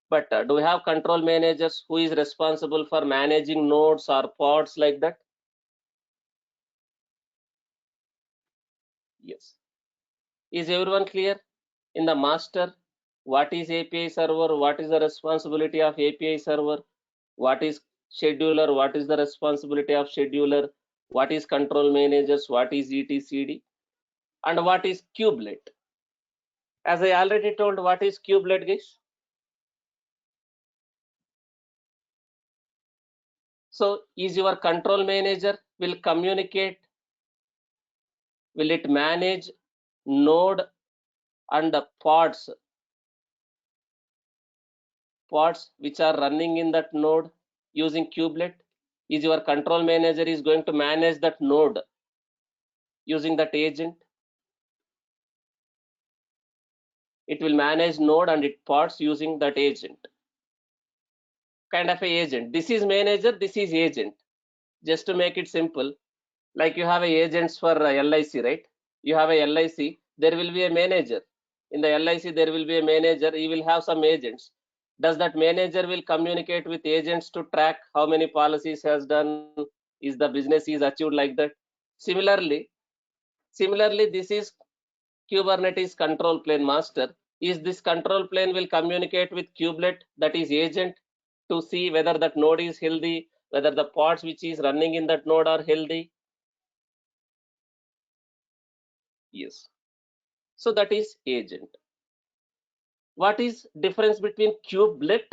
But do we have control managers who is responsible for managing nodes or pods like that? Yes. Is everyone clear? In the master, what is API server, what is the responsibility of API server, what is scheduler, what is the responsibility of scheduler, what is control managers, what is etcd, and what is kubelet. As I already told, what is kubelet, guys? So is your control manager will communicate, will it manage node and pods which are running in that node using kubelet? Is your control manager is going to manage that node using that agent? It will manage node and it pods using that agent, kind of a agent. This is manager, this is agent. Just to make it simple, like you have a agents for LIC, right? You have a LIC, there will be a manager. In the LIC, there will be a manager. You will have some agents. Does that manager will communicate with agents to track how many policies has done? Is the business is achieved like that? Similarly, this is Kubernetes control plane master. Is this control plane will communicate with kubelet, that is agent, to see whether that node is healthy, whether the pods which is running in that node are healthy? Yes. So that is agent. What is difference between kubelet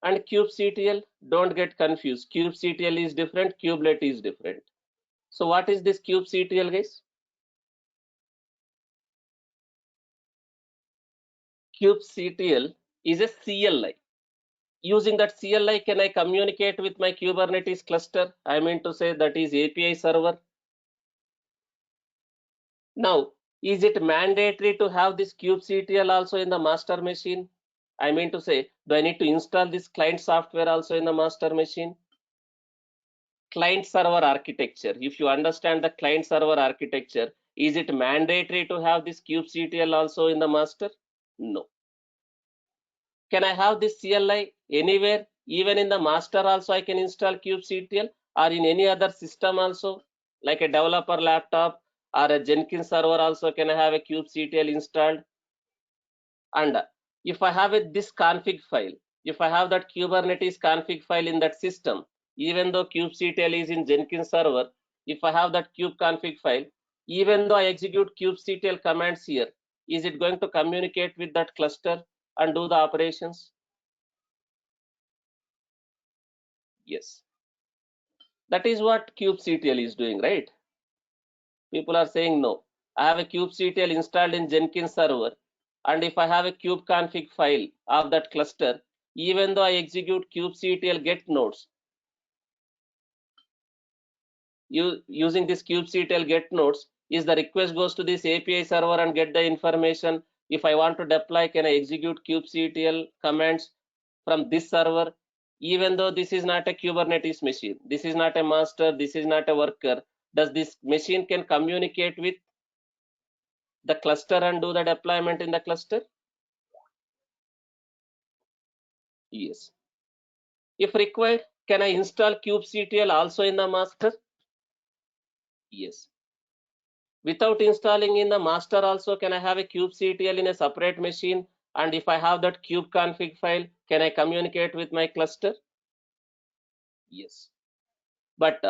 and kubectl? Don't get confused. Kubectl is different, kubelet is different. So what is this kubectl, guys? Kubectl is a CLI. Using that CLI, can I communicate with my Kubernetes cluster? I mean to say that is API server. Now, is it mandatory to have this kubectl also in the master machine? I mean to say, do I need to install this client software also in the master machine? Client server architecture. If you understand the client server architecture, is it mandatory to have this kubectl also in the master? No. Can I have this CLI anywhere? Even in the master also I can install kubectl, or in any other system also, like a developer laptop or a Jenkins server also, can I have a kubectl installed? And if I have this config file, if I have that Kubernetes config file in that system, even though kubectl is in Jenkins server, if I have that kube config file, even though I execute kubectl commands here, is it going to communicate with that cluster and do the operations? Yes. That is what kubectl is doing, right? People are saying no. I have a kubectl installed in Jenkins server, and if I have a kube config file of that cluster, even though I execute kubectl get nodes, using this kubectl get nodes, is the request goes to this API server and get the information. If I want to deploy, can I execute kubectl commands from this server? Even though this is not a Kubernetes machine, this is not a master, this is not a worker, does this machine can communicate with the cluster and do the deployment in the cluster? Yes. If required, can I install kubectl also in the master? Yes. Without installing in the master also, can I have a kubectl in a separate machine? And if I have that kube config file, can I communicate with my cluster? Yes. But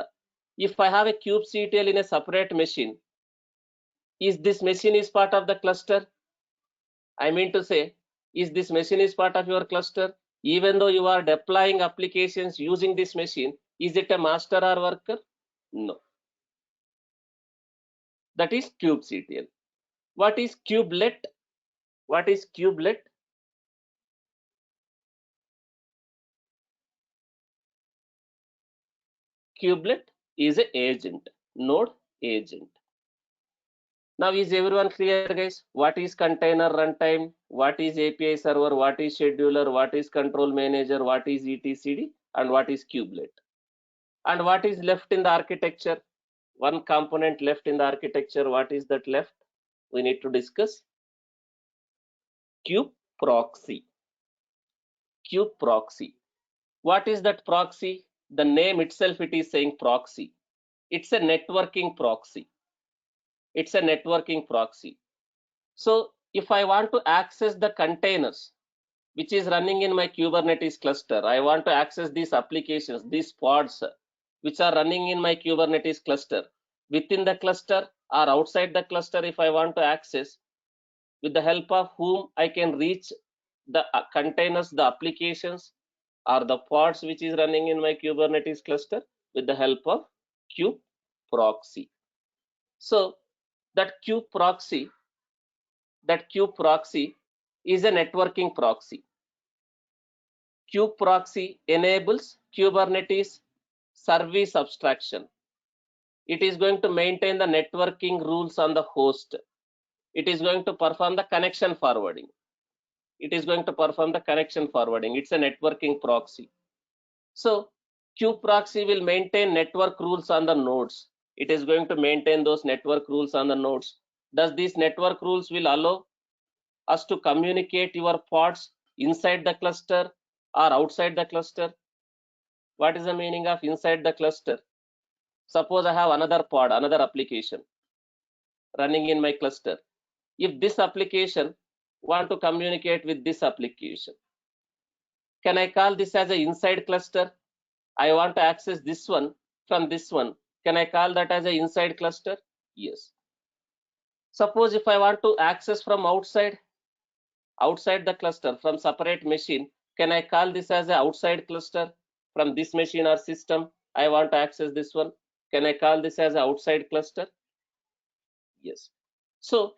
if I have a kubectl in a separate machine, is this machine is part of the cluster? I mean to say, is this machine is part of your cluster? Even though you are deploying applications using this machine, is it a master or worker? No. That is kubectl. What is kubelet? What is kubelet? Kubelet is an agent, node agent. Now, is everyone clear, guys? What is container runtime? What is API server? What is scheduler? What is control manager? What is etcd? And what is kubelet? And what is left in the architecture? One component left in the architecture. What is that left? We need to discuss kube proxy. Kube proxy. What is that proxy? The name itself, it is saying proxy. It's a networking proxy. It's a networking proxy. So if I want to access the containers which is running in my Kubernetes cluster, I want to access these applications, these pods which are running in my Kubernetes cluster, within the cluster or outside the cluster, if I want to access, with the help of whom I can reach the containers, the applications or the pods which is running in my Kubernetes cluster, with the help of kube proxy. So that kube proxy is a networking proxy. Kube proxy enables Kubernetes service abstraction. It is going to maintain the networking rules on the host. It is going to perform the connection forwarding. It's a networking proxy. So kube proxy will maintain network rules on the nodes. It is going to maintain those network rules on the nodes. Does these network rules will allow us to communicate your pods inside the cluster or outside the cluster? What is the meaning of inside the cluster? Suppose I have another pod, another application running in my cluster. If this application want to communicate with this application, can I call this as an inside cluster? I want to access this one from this one. Can I call that as an inside cluster? Yes. Suppose if I want to access from outside the cluster from separate machine, can I call this as an outside cluster from this machine or system? I want to access this one. Can I call this as an outside cluster? Yes. So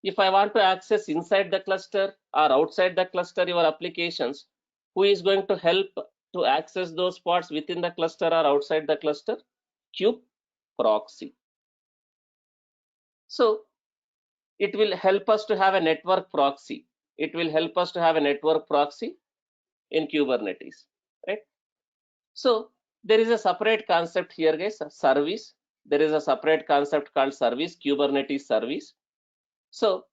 if I want to access inside the cluster or outside the cluster your applications, who is going to help to access those pods within the cluster or outside the cluster? Kube proxy. So it will help us to have a network proxy. It will help us to have a network proxy in Kubernetes, right? So there is a separate concept here, guys, service. There is a separate concept called service, Kubernetes service. So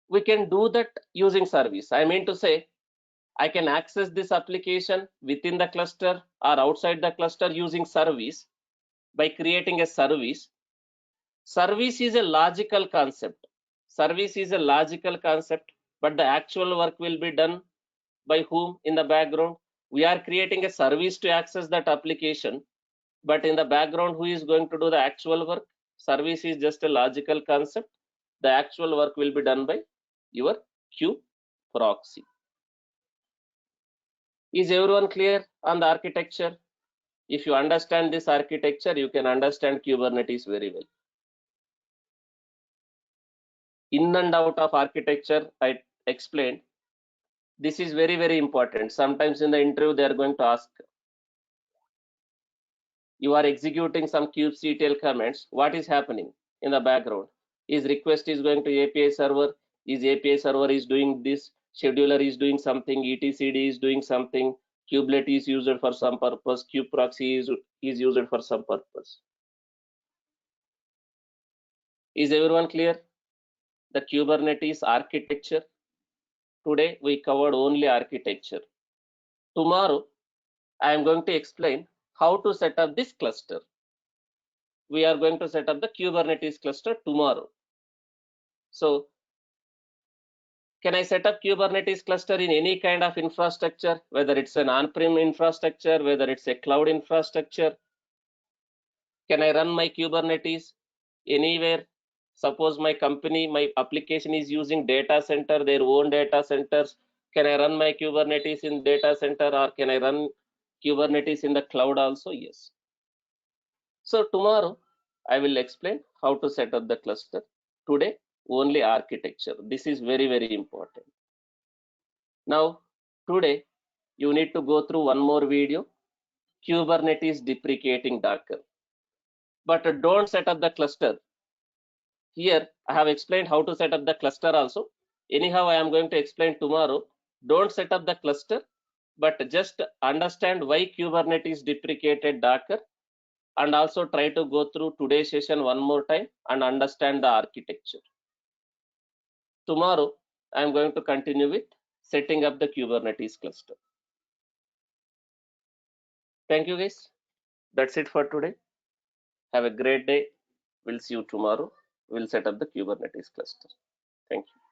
we can do that using service. I mean to say, I can access this application within the cluster or outside the cluster using service by creating a service. Service is a logical concept. Service is a logical concept, but the actual work will be done by whom in the background? We are creating a service to access that application, but in the background, who is going to do the actual work? Service is just a logical concept. The actual work will be done by your kube proxy. Is everyone clear on the architecture? If you understand this architecture, you can understand Kubernetes very well. In and out of architecture, I explained. This is very, very important. Sometimes in the interview, they are going to ask, you are executing some kubectl commands. What is happening in the background? Is request is going to API server? Is API server is doing this? Scheduler is doing something? etcd is doing something? Kubelet is used for some purpose. Kube proxy is used for some purpose. Is everyone clear? The Kubernetes architecture. Today we covered only architecture. Tomorrow I am going to explain how to set up this cluster. We are going to set up the Kubernetes cluster tomorrow. So can I set up Kubernetes cluster in any kind of infrastructure, whether it's an on-prem infrastructure, whether it's a cloud infrastructure? Can I run my Kubernetes anywhere? Suppose my company, my application is using data center, their own data centers. Can I run my Kubernetes in data center, or can I run Kubernetes in the cloud also? Yes. So tomorrow I will explain how to set up the cluster. Today only architecture. This is very, very important. Now today you need to go through one more video. Kubernetes deprecating Docker. But don't set up the cluster. Here I have explained how to set up the cluster also. Anyhow, I am going to explain tomorrow. Don't set up the cluster, but just understand why Kubernetes deprecated Docker, and also try to go through today's session one more time and understand the architecture. Tomorrow, I am going to continue with setting up the Kubernetes cluster. Thank you guys. That's it for today. Have a great day. We'll see you tomorrow. We'll set up the Kubernetes cluster. Thank you.